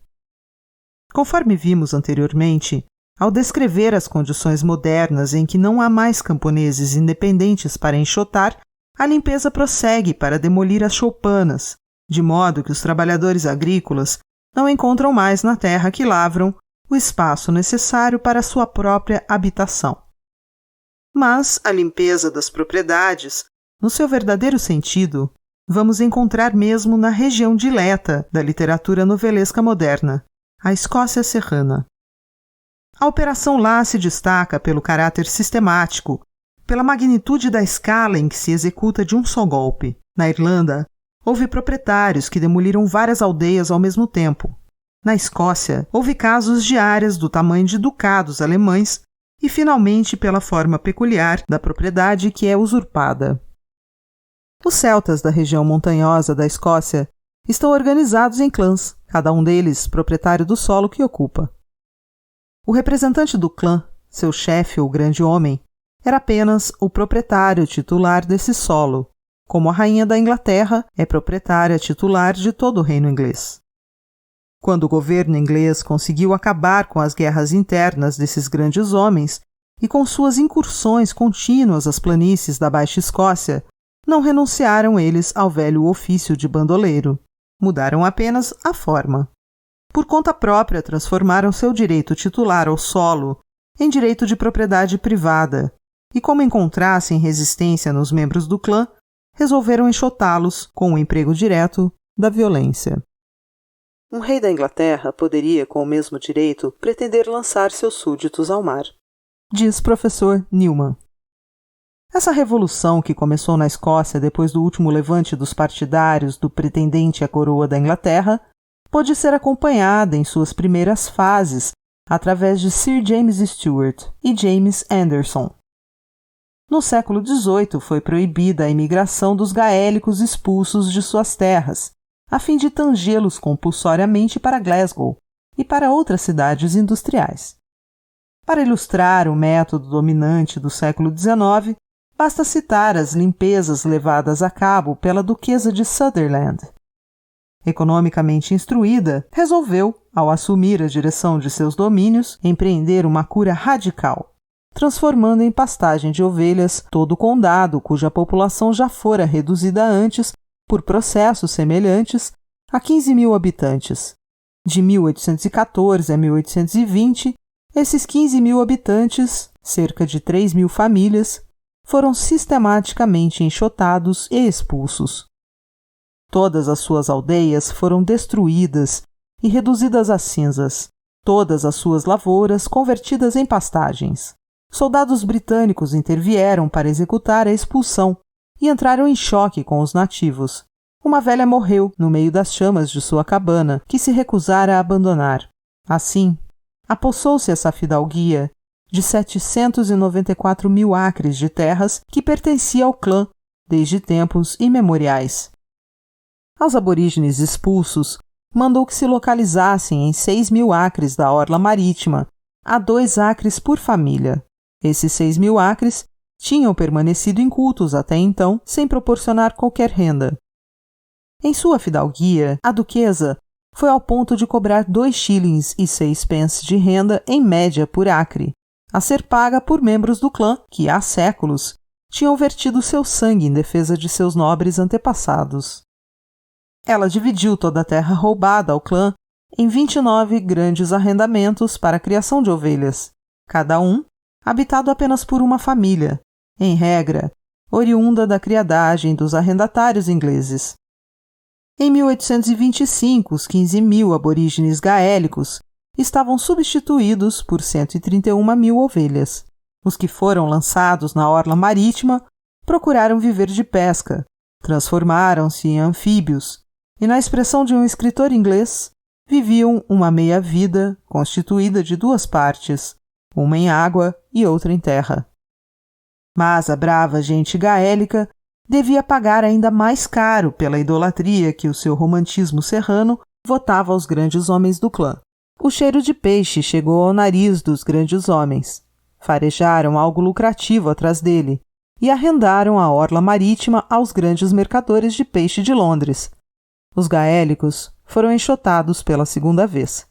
Conforme vimos anteriormente, ao descrever as condições modernas em que não há mais camponeses independentes para enxotar, a limpeza prossegue para demolir as choupanas, de modo que os trabalhadores agrícolas não encontram mais na terra que lavram o espaço necessário para sua própria habitação. Mas a limpeza das propriedades, no seu verdadeiro sentido, vamos encontrar mesmo na região dileta da literatura novelesca moderna, a Escócia serrana. A operação lá se destaca pelo caráter sistemático, pela magnitude da escala em que se executa de um só golpe. Na Irlanda, houve proprietários que demoliram várias aldeias ao mesmo tempo. Na Escócia, houve casos de áreas do tamanho de ducados alemães e, finalmente, pela forma peculiar da propriedade que é usurpada. Os celtas da região montanhosa da Escócia estão organizados em clãs, cada um deles proprietário do solo que ocupa. O representante do clã, seu chefe ou grande homem, era apenas o proprietário titular desse solo, como a rainha da Inglaterra é proprietária titular de todo o reino inglês. Quando o governo inglês conseguiu acabar com as guerras internas desses grandes homens e com suas incursões contínuas às planícies da Baixa Escócia, não renunciaram eles ao velho ofício de bandoleiro. Mudaram apenas a forma. Por conta própria, transformaram seu direito titular ao solo em direito de propriedade privada e, como encontrassem resistência nos membros do clã, resolveram enxotá-los com o emprego direto da violência. Um rei da Inglaterra poderia, com o mesmo direito, pretender lançar seus súditos ao mar, diz professor Newman. Essa revolução que começou na Escócia depois do último levante dos partidários do pretendente à coroa da Inglaterra pôde ser acompanhada em suas primeiras fases através de Sir James Stewart e James Anderson. No século XVIII foi proibida a imigração dos gaélicos expulsos de suas terras, a fim de tangê-los compulsoriamente para Glasgow e para outras cidades industriais. Para ilustrar o método dominante do século XIX, basta citar as limpezas levadas a cabo pela Duquesa de Sutherland. Economicamente instruída, resolveu, ao assumir a direção de seus domínios, empreender uma cura radical, transformando em pastagem de ovelhas todo o condado cuja população já fora reduzida antes, por processos semelhantes, a 15.000 habitantes. De 1814 a 1820, esses 15.000 habitantes, cerca de 3.000 famílias, foram sistematicamente enxotados e expulsos. Todas as suas aldeias foram destruídas e reduzidas a cinzas, todas as suas lavouras convertidas em pastagens. Soldados britânicos intervieram para executar a expulsão e entraram em choque com os nativos. Uma velha morreu no meio das chamas de sua cabana, que se recusara a abandonar. Assim, apossou-se essa fidalguia de 794.000 acres de terras que pertencia ao clã desde tempos imemoriais. Aos aborígenes expulsos, mandou que se localizassem em 6.000 acres da orla marítima, a 2 acres por família. Esses 6.000 acres tinham permanecido incultos até então, sem proporcionar qualquer renda. Em sua fidalguia, a duquesa foi ao ponto de cobrar 2 shillings e 6 pence de renda em média por acre, a ser paga por membros do clã que, há séculos, tinham vertido seu sangue em defesa de seus nobres antepassados. Ela dividiu toda a terra roubada ao clã em 29 grandes arrendamentos para a criação de ovelhas, cada um habitado apenas por uma família, em regra, oriunda da criadagem dos arrendatários ingleses. Em 1825, os 15.000 aborígenes gaélicos estavam substituídos por 131.000 ovelhas. Os que foram lançados na orla marítima procuraram viver de pesca, transformaram-se em anfíbios e, na expressão de um escritor inglês, viviam uma meia-vida constituída de 2 partes, uma em água e outra em terra. Mas a brava gente gaélica devia pagar ainda mais caro pela idolatria que o seu romantismo serrano votava aos grandes homens do clã. O cheiro de peixe chegou ao nariz dos grandes homens. Farejaram algo lucrativo atrás dele e arrendaram a orla marítima aos grandes mercadores de peixe de Londres. Os gaélicos foram enxotados pela segunda vez.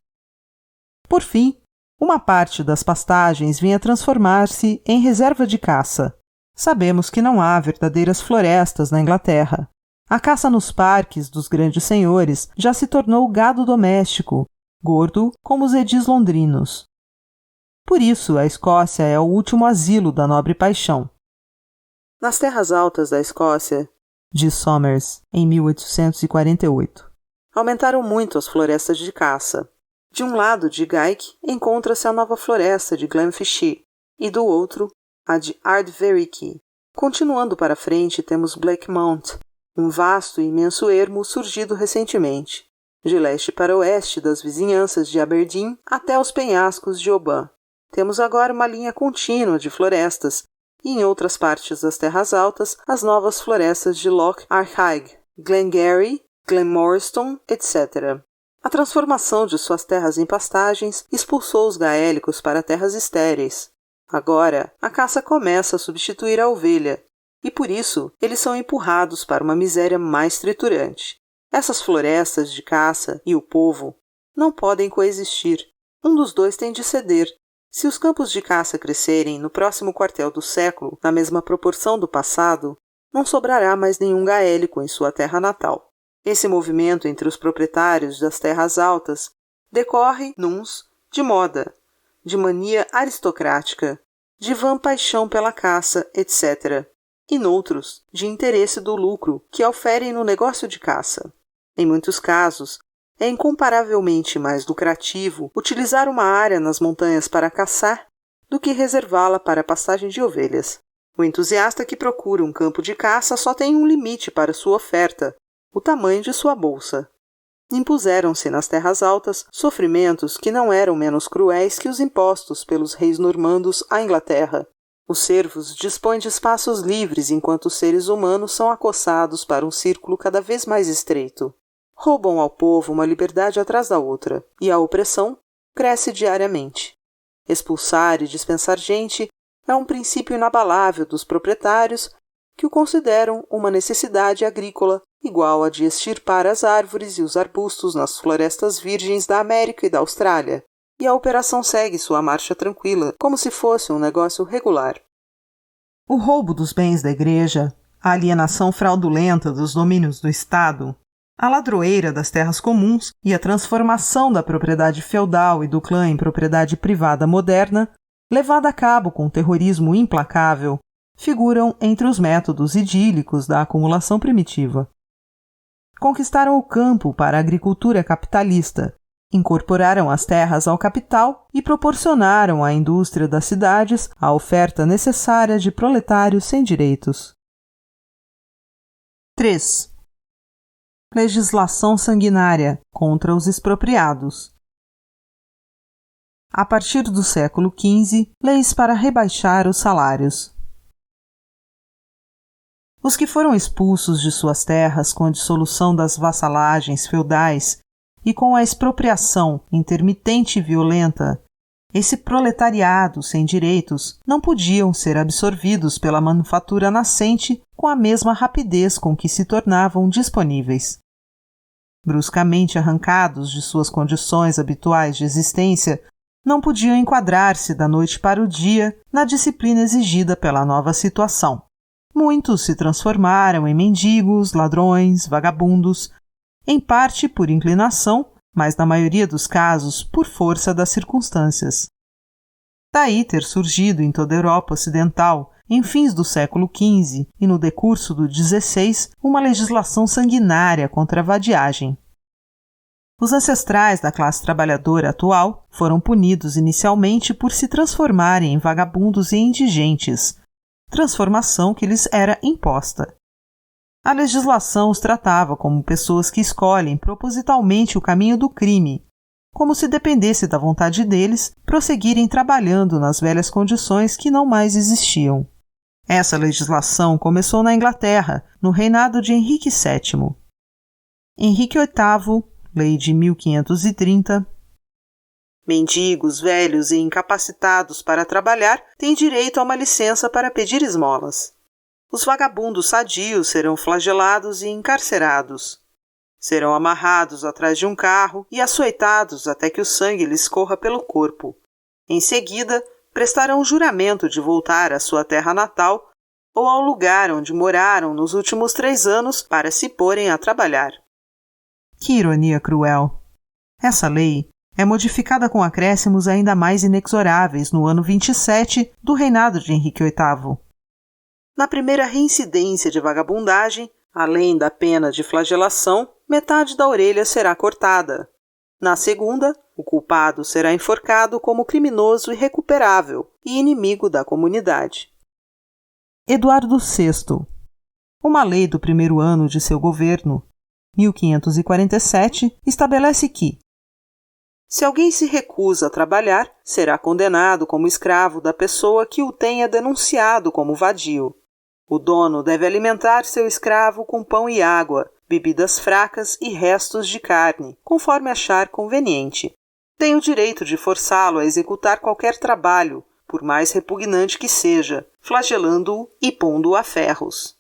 Por fim, uma parte das pastagens vinha transformar-se em reserva de caça. Sabemos que não há verdadeiras florestas na Inglaterra. A caça nos parques dos grandes senhores já se tornou gado doméstico, gordo como os edis londrinos. Por isso, a Escócia é o último asilo da nobre paixão. Nas terras altas da Escócia, diz Somers, em 1848, aumentaram muito as florestas de caça. De um lado de Gaick encontra-se a nova floresta de Glenfichy e do outro a de Ardvericke. Continuando para frente temos Blackmount, um vasto e imenso ermo surgido recentemente, de leste para oeste das vizinhanças de Aberdeen até os penhascos de Oban. Temos agora uma linha contínua de florestas e em outras partes das terras altas as novas florestas de Loch Arkaig, Glengarry, Glenmoriston, etc. A transformação de suas terras em pastagens expulsou os gaélicos para terras estéreis. Agora, a caça começa a substituir a ovelha, e por isso eles são empurrados para uma miséria mais triturante. Essas florestas de caça e o povo não podem coexistir. Um dos dois tem de ceder. Se os campos de caça crescerem no próximo quartel do século na mesma proporção do passado, não sobrará mais nenhum gaélico em sua terra natal. Esse movimento entre os proprietários das terras altas decorre, nuns, de moda, de mania aristocrática, de vã paixão pela caça, etc., e noutros, de interesse do lucro que oferem no negócio de caça. Em muitos casos, é incomparavelmente mais lucrativo utilizar uma área nas montanhas para caçar do que reservá-la para a pastagem de ovelhas. O entusiasta que procura um campo de caça só tem um limite para sua oferta, o tamanho de sua bolsa. Impuseram-se nas terras altas sofrimentos que não eram menos cruéis que os impostos pelos reis normandos à Inglaterra. Os servos dispõem de espaços livres enquanto os seres humanos são acossados para um círculo cada vez mais estreito. Roubam ao povo uma liberdade atrás da outra, e a opressão cresce diariamente. Expulsar e dispensar gente é um princípio inabalável dos proprietários que o consideram uma necessidade agrícola igual a de extirpar as árvores e os arbustos nas florestas virgens da América e da Austrália, e a operação segue sua marcha tranquila, como se fosse um negócio regular. O roubo dos bens da Igreja, a alienação fraudulenta dos domínios do Estado, a ladroeira das terras comuns e a transformação da propriedade feudal e do clã em propriedade privada moderna, levada a cabo com terrorismo implacável, figuram entre os métodos idílicos da acumulação primitiva. Conquistaram o campo para a agricultura capitalista, incorporaram as terras ao capital e proporcionaram à indústria das cidades a oferta necessária de proletários sem direitos. 3. Legislação sanguinária contra os expropriados. A partir do século XV, leis para rebaixar os salários. Os que foram expulsos de suas terras com a dissolução das vassalagens feudais e com a expropriação intermitente e violenta, esse proletariado sem direitos não podiam ser absorvidos pela manufatura nascente com a mesma rapidez com que se tornavam disponíveis. Bruscamente arrancados de suas condições habituais de existência, não podiam enquadrar-se da noite para o dia na disciplina exigida pela nova situação. Muitos se transformaram em mendigos, ladrões, vagabundos, em parte por inclinação, mas na maioria dos casos por força das circunstâncias. Daí ter surgido em toda a Europa Ocidental, em fins do século XV e no decurso do XVI, uma legislação sanguinária contra a vadiagem. Os ancestrais da classe trabalhadora atual foram punidos inicialmente por se transformarem em vagabundos e indigentes, transformação que lhes era imposta. A legislação os tratava como pessoas que escolhem propositalmente o caminho do crime, como se dependesse da vontade deles prosseguirem trabalhando nas velhas condições que não mais existiam. Essa legislação começou na Inglaterra, no reinado de Henrique VII. Henrique VIII, lei de 1530, Mendigos, velhos e incapacitados para trabalhar têm direito a uma licença para pedir esmolas. Os vagabundos sadios serão flagelados e encarcerados. Serão amarrados atrás de um carro e açoitados até que o sangue lhes corra pelo corpo. Em seguida, prestarão juramento de voltar à sua terra natal ou ao lugar onde moraram nos últimos 3 anos para se porem a trabalhar. Que ironia cruel! Essa lei é modificada com acréscimos ainda mais inexoráveis no ano 27 do reinado de Henrique VIII. Na primeira reincidência de vagabundagem, além da pena de flagelação, metade da orelha será cortada. Na segunda, o culpado será enforcado como criminoso irrecuperável e inimigo da comunidade. Eduardo VI. Uma lei do primeiro ano de seu governo, 1547, estabelece que se alguém se recusa a trabalhar, será condenado como escravo da pessoa que o tenha denunciado como vadio. O dono deve alimentar seu escravo com pão e água, bebidas fracas e restos de carne, conforme achar conveniente. Tem o direito de forçá-lo a executar qualquer trabalho, por mais repugnante que seja, flagelando-o e pondo-o a ferros.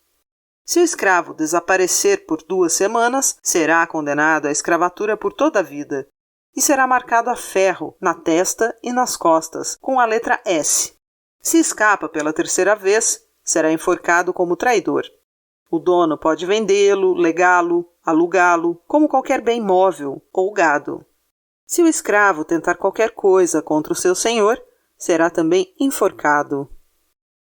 Se o escravo desaparecer por 2 semanas, será condenado à escravatura por toda a vida, e será marcado a ferro na testa e nas costas, com a letra S. Se escapa pela 3ª vez, será enforcado como traidor. O dono pode vendê-lo, legá-lo, alugá-lo, como qualquer bem móvel ou gado. Se o escravo tentar qualquer coisa contra o seu senhor, será também enforcado.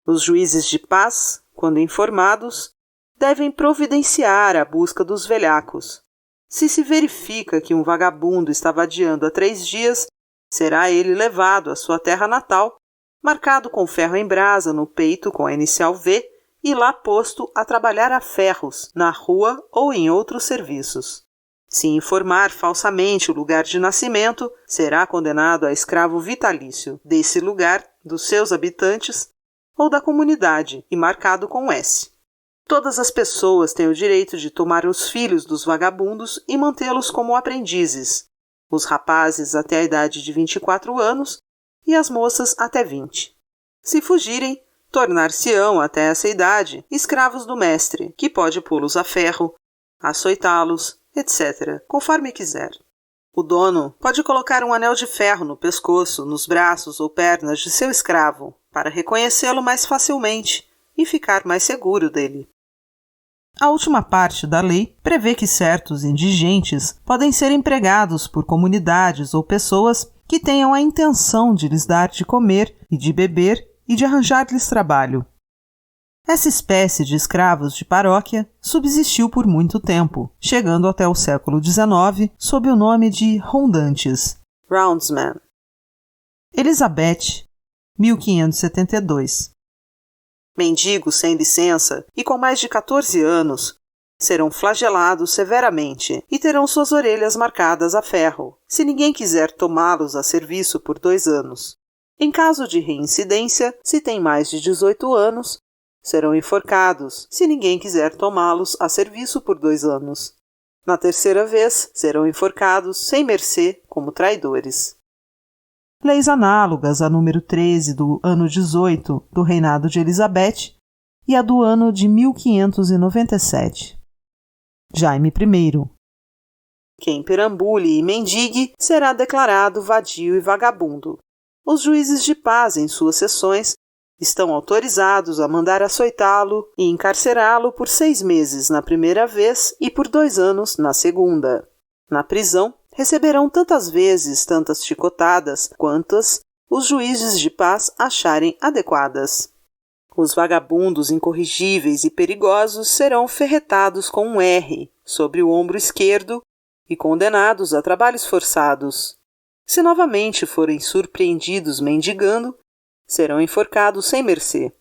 Os juízes de paz, quando informados, devem providenciar a busca dos velhacos. Se verifica que um vagabundo está vadiando há 3 dias, será ele levado à sua terra natal, marcado com ferro em brasa no peito com a inicial V e lá posto a trabalhar a ferros, na rua ou em outros serviços. Se informar falsamente o lugar de nascimento, será condenado a escravo vitalício desse lugar, dos seus habitantes ou da comunidade e marcado com S. Todas as pessoas têm o direito de tomar os filhos dos vagabundos e mantê-los como aprendizes, os rapazes até a idade de 24 anos e as moças até 20. Se fugirem, tornar-se-ão até essa idade escravos do mestre, que pode pô-los a ferro, açoitá-los, etc., conforme quiser. O dono pode colocar um anel de ferro no pescoço, nos braços ou pernas de seu escravo, para reconhecê-lo mais facilmente e ficar mais seguro dele. A última parte da lei prevê que certos indigentes podem ser empregados por comunidades ou pessoas que tenham a intenção de lhes dar de comer e de beber e de arranjar-lhes trabalho. Essa espécie de escravos de paróquia subsistiu por muito tempo, chegando até o século XIX sob o nome de rondantes, roundsmen. Elizabeth, 1572. Mendigos sem licença e com mais de 14 anos serão flagelados severamente e terão suas orelhas marcadas a ferro, se ninguém quiser tomá-los a serviço por 2 anos. Em caso de reincidência, se têm mais de 18 anos, serão enforcados, se ninguém quiser tomá-los a serviço por 2 anos. Na 3ª vez, serão enforcados sem mercê como traidores. Leis análogas a número 13 do ano 18 do reinado de Elizabeth e a do ano de 1597. Jaime I. Quem perambule e mendigue será declarado vadio e vagabundo. Os juízes de paz em suas sessões estão autorizados a mandar açoitá-lo e encarcerá-lo por 6 meses na primeira vez e por 2 anos na segunda. Na prisão, receberão tantas vezes tantas chicotadas quantas os juízes de paz acharem adequadas. Os vagabundos incorrigíveis e perigosos serão ferretados com um R sobre o ombro esquerdo e condenados a trabalhos forçados. Se novamente forem surpreendidos mendigando, serão enforcados sem mercê.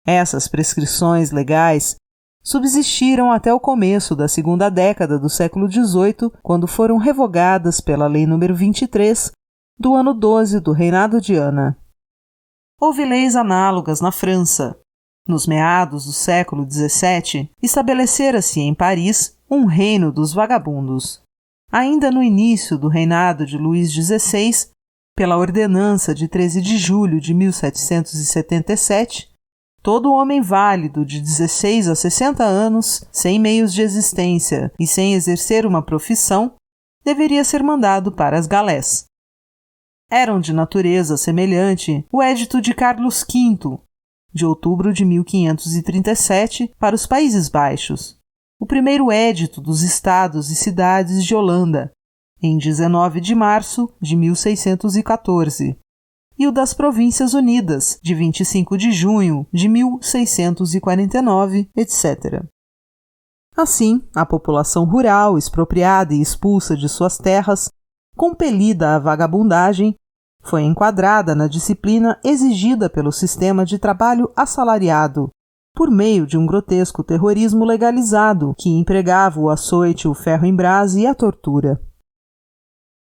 Essas prescrições legais subsistiram até o começo da segunda década do século XVIII, quando foram revogadas pela Lei nº 23, do ano 12 do reinado de Ana. Houve leis análogas na França. Nos meados do século XVII, estabelecera-se em Paris um reino dos vagabundos. ainda no início do reinado de Luís XVI, pela ordenança de 13 de julho de 1777, todo homem válido de 16 a 60 anos, sem meios de existência e sem exercer uma profissão, deveria ser mandado para as galés. Eram de natureza semelhante o Edito de Carlos V, de outubro de 1537, para os Países Baixos, o primeiro Edito dos Estados e Cidades de Holanda, em 19 de março de 1614, e o das Províncias Unidas, de 25 de junho de 1649, etc. Assim, a população rural, expropriada e expulsa de suas terras, compelida à vagabundagem, foi enquadrada na disciplina exigida pelo sistema de trabalho assalariado, por meio de um grotesco terrorismo legalizado que empregava o açoite, o ferro em brasa e a tortura.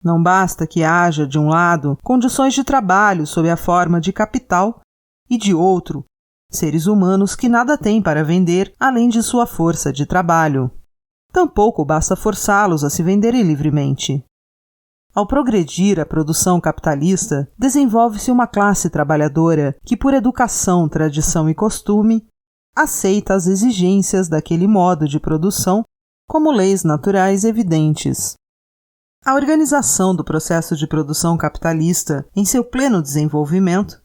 Não basta que haja, de um lado, condições de trabalho sob a forma de capital e, de outro, seres humanos que nada têm para vender além de sua força de trabalho. Tampouco basta forçá-los a se venderem livremente. Ao progredir a produção capitalista, desenvolve-se uma classe trabalhadora que, por educação, tradição e costume, aceita as exigências daquele modo de produção como leis naturais evidentes. A organização do processo de produção capitalista em seu pleno desenvolvimento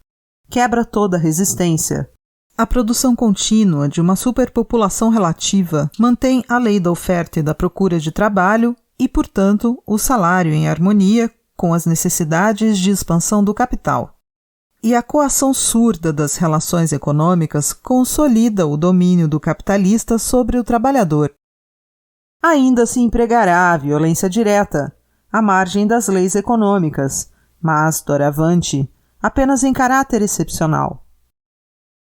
quebra toda resistência. A produção contínua de uma superpopulação relativa mantém a lei da oferta e da procura de trabalho e, portanto, o salário em harmonia com as necessidades de expansão do capital. E a coação surda das relações econômicas consolida o domínio do capitalista sobre o trabalhador. Ainda se empregará a violência direta, à margem das leis econômicas, mas, doravante, apenas em caráter excepcional.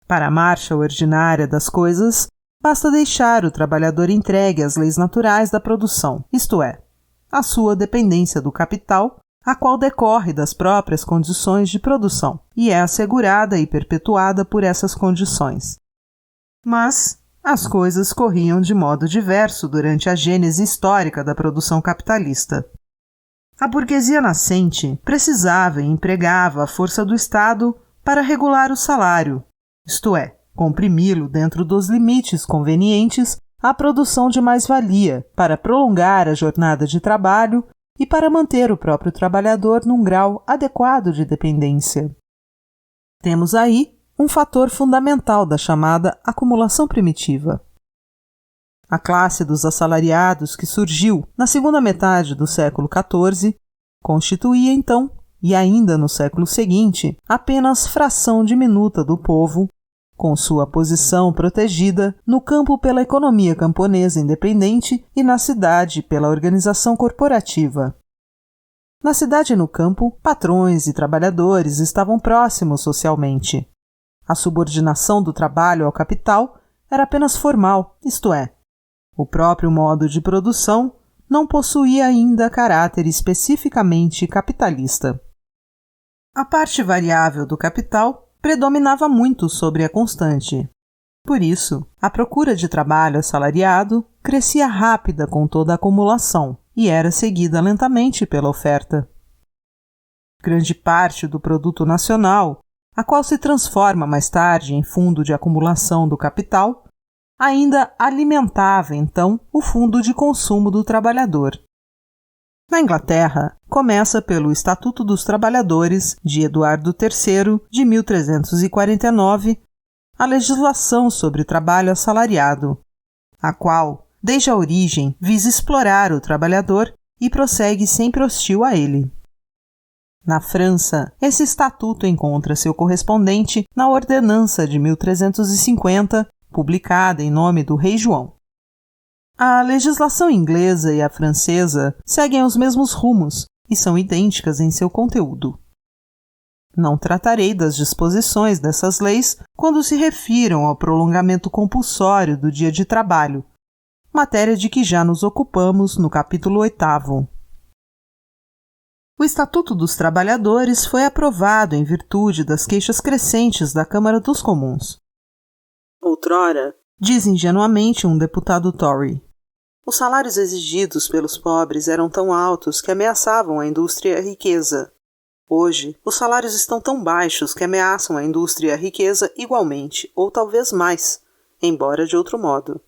Para a marcha ordinária das coisas, basta deixar o trabalhador entregue às leis naturais da produção, isto é, à sua dependência do capital, a qual decorre das próprias condições de produção, e é assegurada e perpetuada por essas condições. Mas as coisas corriam de modo diverso durante a gênese histórica da produção capitalista. A burguesia nascente precisava e empregava a força do Estado para regular o salário, isto é, comprimi-lo dentro dos limites convenientes à produção de mais-valia, para prolongar a jornada de trabalho e para manter o próprio trabalhador num grau adequado de dependência. Temos aí um fator fundamental da chamada acumulação primitiva. A classe dos assalariados que surgiu na segunda metade do século XIV constituía então, e ainda no século seguinte, apenas fração diminuta do povo, com sua posição protegida no campo pela economia camponesa independente e na cidade pela organização corporativa. Na cidade e no campo, patrões e trabalhadores estavam próximos socialmente. A subordinação do trabalho ao capital era apenas formal, isto é, o próprio modo de produção não possuía ainda caráter especificamente capitalista. A parte variável do capital predominava muito sobre a constante. Por isso, a procura de trabalho assalariado crescia rápida com toda a acumulação e era seguida lentamente pela oferta. Grande parte do produto nacional, a qual se transforma mais tarde em fundo de acumulação do capital, ainda alimentava, então, o fundo de consumo do trabalhador. Na Inglaterra, começa pelo Estatuto dos Trabalhadores, de Eduardo III, de 1349, a legislação sobre trabalho assalariado, a qual, desde a origem, visa explorar o trabalhador e prossegue sempre hostil a ele. Na França, esse estatuto encontra seu correspondente na Ordenança de 1350, publicada em nome do rei João. A legislação inglesa e a francesa seguem os mesmos rumos e são idênticas em seu conteúdo. Não tratarei das disposições dessas leis quando se refiram ao prolongamento compulsório do dia de trabalho, matéria de que já nos ocupamos no capítulo 8º. O Estatuto dos Trabalhadores foi aprovado em virtude das queixas crescentes da Câmara dos Comuns. Outrora, diz ingenuamente um deputado Tory, Os salários exigidos pelos pobres eram tão altos que ameaçavam a indústria e a riqueza. Hoje, os salários estão tão baixos que ameaçam a indústria e a riqueza igualmente, ou talvez mais, embora de outro modo.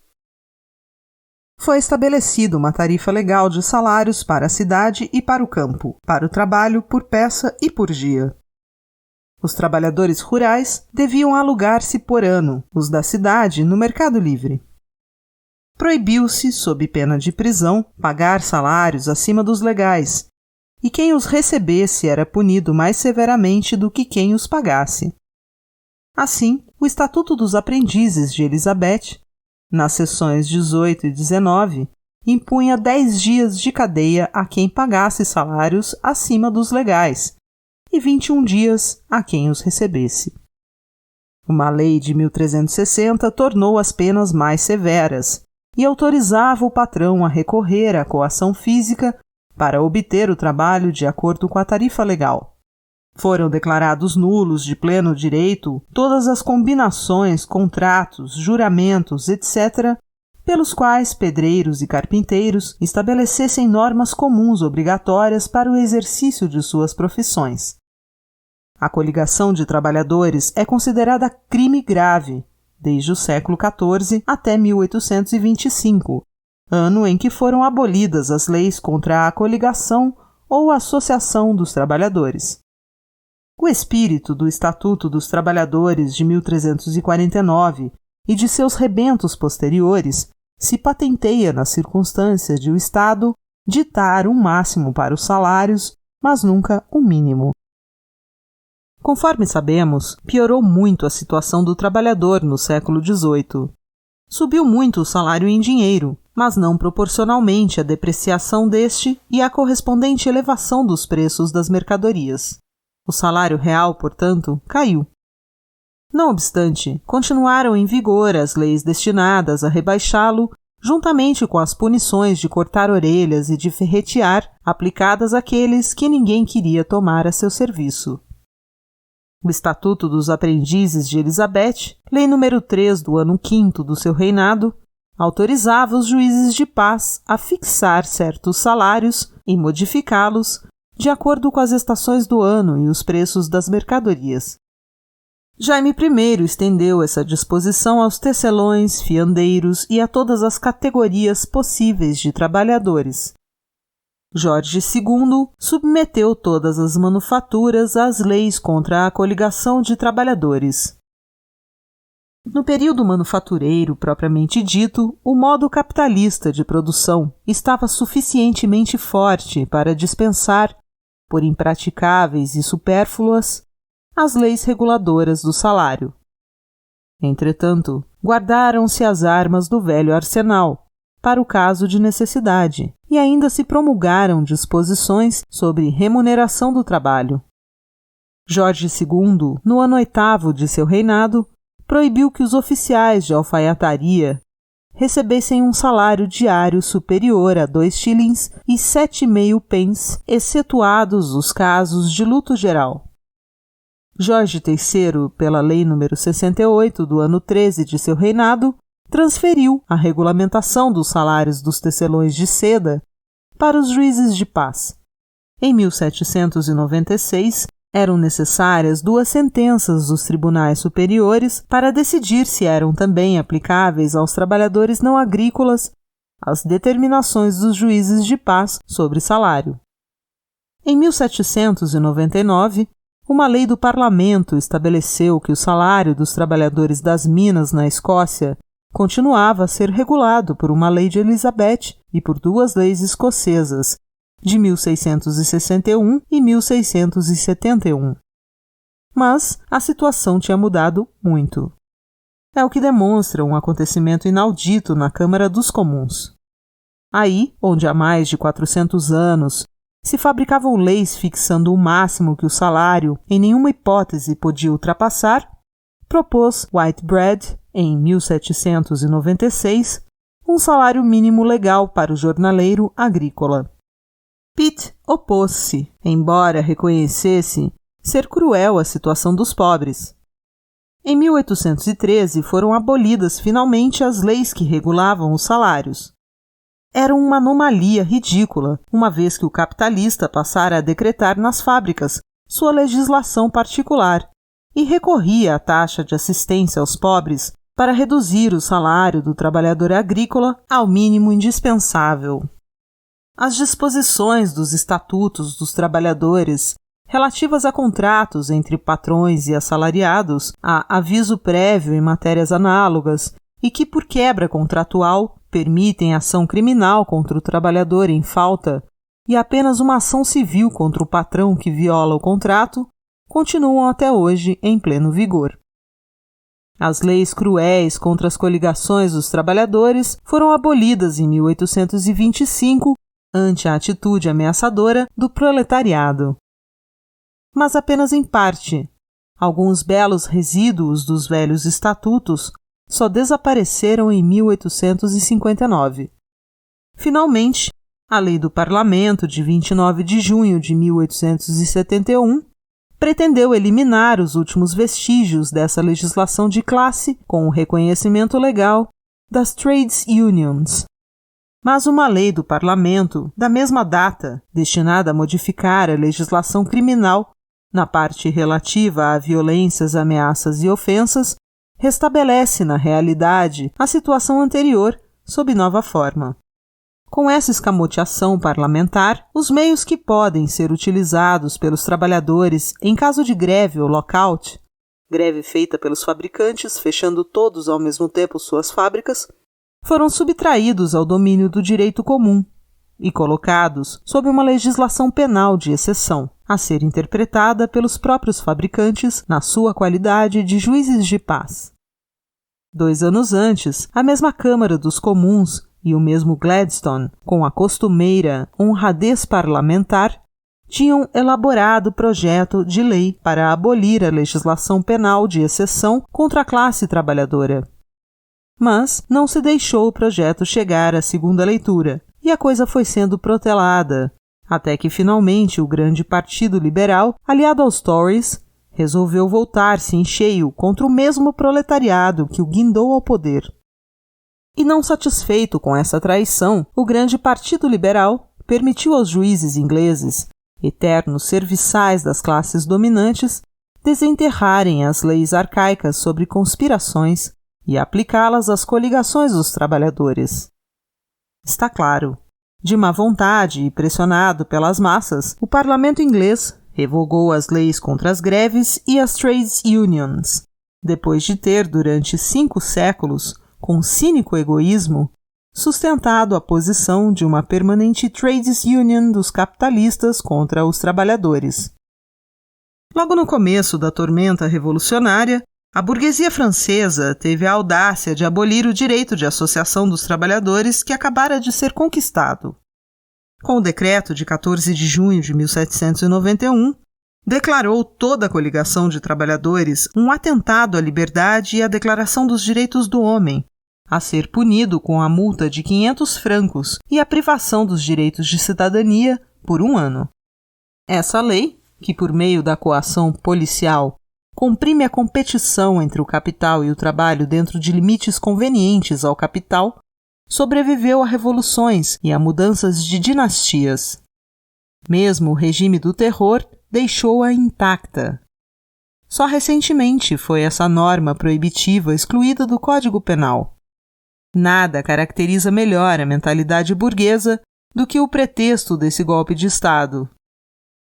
Foi estabelecida uma tarifa legal de salários para a cidade e para o campo, para o trabalho por peça e por dia. Os trabalhadores rurais deviam alugar-se por ano, os da cidade no mercado livre. Proibiu-se, sob pena de prisão, pagar salários acima dos legais, e quem os recebesse era punido mais severamente do que quem os pagasse. Assim, o Estatuto dos Aprendizes de Elizabeth, nas seções 18 e 19, impunha 10 dias de cadeia a quem pagasse salários acima dos legais e 21 dias a quem os recebesse. Uma lei de 1360 tornou as penas mais severas e autorizava o patrão a recorrer à coação física para obter o trabalho de acordo com a tarifa legal. Foram declarados nulos de pleno direito todas as combinações, contratos, juramentos, etc., pelos quais pedreiros e carpinteiros estabelecessem normas comuns obrigatórias para o exercício de suas profissões. A coligação de trabalhadores é considerada crime grave, desde o século XIV até 1825, ano em que foram abolidas as leis contra a coligação ou associação dos trabalhadores. O espírito do Estatuto dos Trabalhadores de 1349 e de seus rebentos posteriores se patenteia na circunstância de o Estado ditar um máximo para os salários, mas nunca um mínimo. Conforme sabemos, piorou muito a situação do trabalhador no século XVIII. Subiu muito o salário em dinheiro, mas não proporcionalmente à depreciação deste e à correspondente elevação dos preços das mercadorias. O salário real, portanto, caiu. Não obstante, continuaram em vigor as leis destinadas a rebaixá-lo, juntamente com as punições de cortar orelhas e de ferretear, aplicadas àqueles que ninguém queria tomar a seu serviço. O Estatuto dos Aprendizes de Elizabeth, lei número 3 do ano 5º do seu reinado, autorizava os juízes de paz a fixar certos salários e modificá-los de acordo com as estações do ano e os preços das mercadorias. Jaime I estendeu essa disposição aos tecelões, fiandeiros e a todas as categorias possíveis de trabalhadores. Jorge II submeteu todas as manufaturas às leis contra a coligação de trabalhadores. No período manufatureiro propriamente dito, o modo capitalista de produção estava suficientemente forte para dispensar, por impraticáveis e supérfluas, as leis reguladoras do salário. Entretanto, guardaram-se as armas do velho arsenal, para o caso de necessidade, e ainda se promulgaram disposições sobre remuneração do trabalho. Jorge II, no ano 8º de seu reinado, proibiu que os oficiais de alfaiataria recebessem um salário diário superior a 2 shillings e 7,5 pence, excetuados os casos de luto geral. Jorge III, pela Lei nº 68 do ano 13 de seu reinado, transferiu a regulamentação dos salários dos tecelões de seda para os juízes de paz. Em 1796, eram necessárias 2 sentenças dos tribunais superiores para decidir se eram também aplicáveis aos trabalhadores não agrícolas as determinações dos juízes de paz sobre salário. Em 1799, uma lei do parlamento estabeleceu que o salário dos trabalhadores das minas na Escócia continuava a ser regulado por uma lei de Elizabeth e por 2 leis escocesas, de 1661 e 1671. Mas a situação tinha mudado muito. É o que demonstra um acontecimento inaudito na Câmara dos Comuns. Aí, onde há mais de 400 anos se fabricavam leis fixando o máximo que o salário em nenhuma hipótese podia ultrapassar, propôs Whitbread, em 1796, um salário mínimo legal para o jornaleiro agrícola. Pitt opôs-se, embora reconhecesse ser cruel a situação dos pobres. Em 1813 foram abolidas finalmente as leis que regulavam os salários. era uma anomalia ridícula, uma vez que o capitalista passara a decretar nas fábricas sua legislação particular e recorria à taxa de assistência aos pobres para reduzir o salário do trabalhador agrícola ao mínimo indispensável. As disposições dos estatutos dos trabalhadores relativas a contratos entre patrões e assalariados, a aviso prévio em matérias análogas e que, por quebra contratual, permitem ação criminal contra o trabalhador em falta e apenas uma ação civil contra o patrão que viola o contrato, continuam até hoje em pleno vigor. As leis cruéis contra as coligações dos trabalhadores foram abolidas em 1825 ante a atitude ameaçadora do proletariado. Mas apenas em parte. Alguns belos resíduos dos velhos estatutos só desapareceram em 1859. Finalmente, a Lei do Parlamento de 29 de junho de 1871 pretendeu eliminar os últimos vestígios dessa legislação de classe com o reconhecimento legal das trades unions. Mas uma lei do Parlamento, da mesma data, destinada a modificar a legislação criminal na parte relativa a violências, ameaças e ofensas, restabelece na realidade a situação anterior sob nova forma. Com essa escamoteação parlamentar, os meios que podem ser utilizados pelos trabalhadores em caso de greve ou lockout, greve feita pelos fabricantes fechando todos ao mesmo tempo suas fábricas, foram subtraídos ao domínio do direito comum e colocados sob uma legislação penal de exceção, a ser interpretada pelos próprios fabricantes na sua qualidade de juízes de paz. 2 anos antes, a mesma Câmara dos Comuns e o mesmo Gladstone, com a costumeira honradez parlamentar, tinham elaborado projeto de lei para abolir a legislação penal de exceção contra a classe trabalhadora. Mas não se deixou o projeto chegar à segunda leitura, e a coisa foi sendo protelada, até que finalmente o grande Partido Liberal, aliado aos Tories, resolveu voltar-se em cheio contra o mesmo proletariado que o guindou ao poder. E não satisfeito com essa traição, o grande Partido Liberal permitiu aos juízes ingleses, eternos serviçais das classes dominantes, desenterrarem as leis arcaicas sobre conspirações e aplicá-las às coligações dos trabalhadores. Está claro, de má vontade e pressionado pelas massas, o parlamento inglês revogou as leis contra as greves e as trades unions, depois de ter, durante 5 séculos, com cínico egoísmo, sustentado a posição de uma permanente trades union dos capitalistas contra os trabalhadores. Logo no começo da tormenta revolucionária, a burguesia francesa teve a audácia de abolir o direito de associação dos trabalhadores que acabara de ser conquistado. Com o decreto de 14 de junho de 1791, declarou toda a coligação de trabalhadores um atentado à liberdade e à Declaração dos Direitos do Homem, a ser punido com a multa de 500 francos e a privação dos direitos de cidadania por 1 ano. Essa lei, que por meio da coação policial comprime a competição entre o capital e o trabalho dentro de limites convenientes ao capital, sobreviveu a revoluções e a mudanças de dinastias. Mesmo o regime do terror deixou-a intacta. Só recentemente foi essa norma proibitiva excluída do Código Penal. Nada caracteriza melhor a mentalidade burguesa do que o pretexto desse golpe de Estado.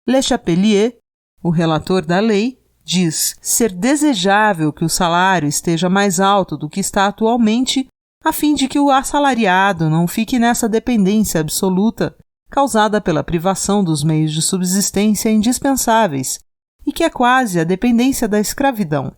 Le Chapelier, o relator da lei, diz ser desejável que o salário esteja mais alto do que está atualmente, a fim de que o assalariado não fique nessa dependência absoluta causada pela privação dos meios de subsistência indispensáveis e que é quase a dependência da escravidão.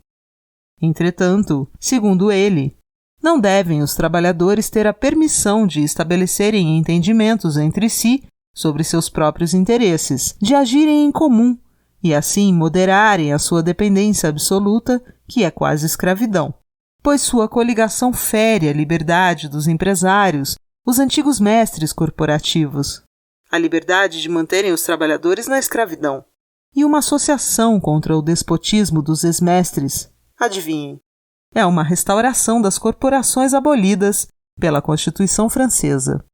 Entretanto, segundo ele, não devem os trabalhadores ter a permissão de estabelecerem entendimentos entre si sobre seus próprios interesses, de agirem em comum e assim moderarem a sua dependência absoluta, que é quase escravidão, pois sua coligação fere a liberdade dos empresários, os antigos mestres corporativos, a liberdade de manterem os trabalhadores na escravidão, e uma associação contra o despotismo dos ex-mestres. Adivinhem, é uma restauração das corporações abolidas pela Constituição Francesa.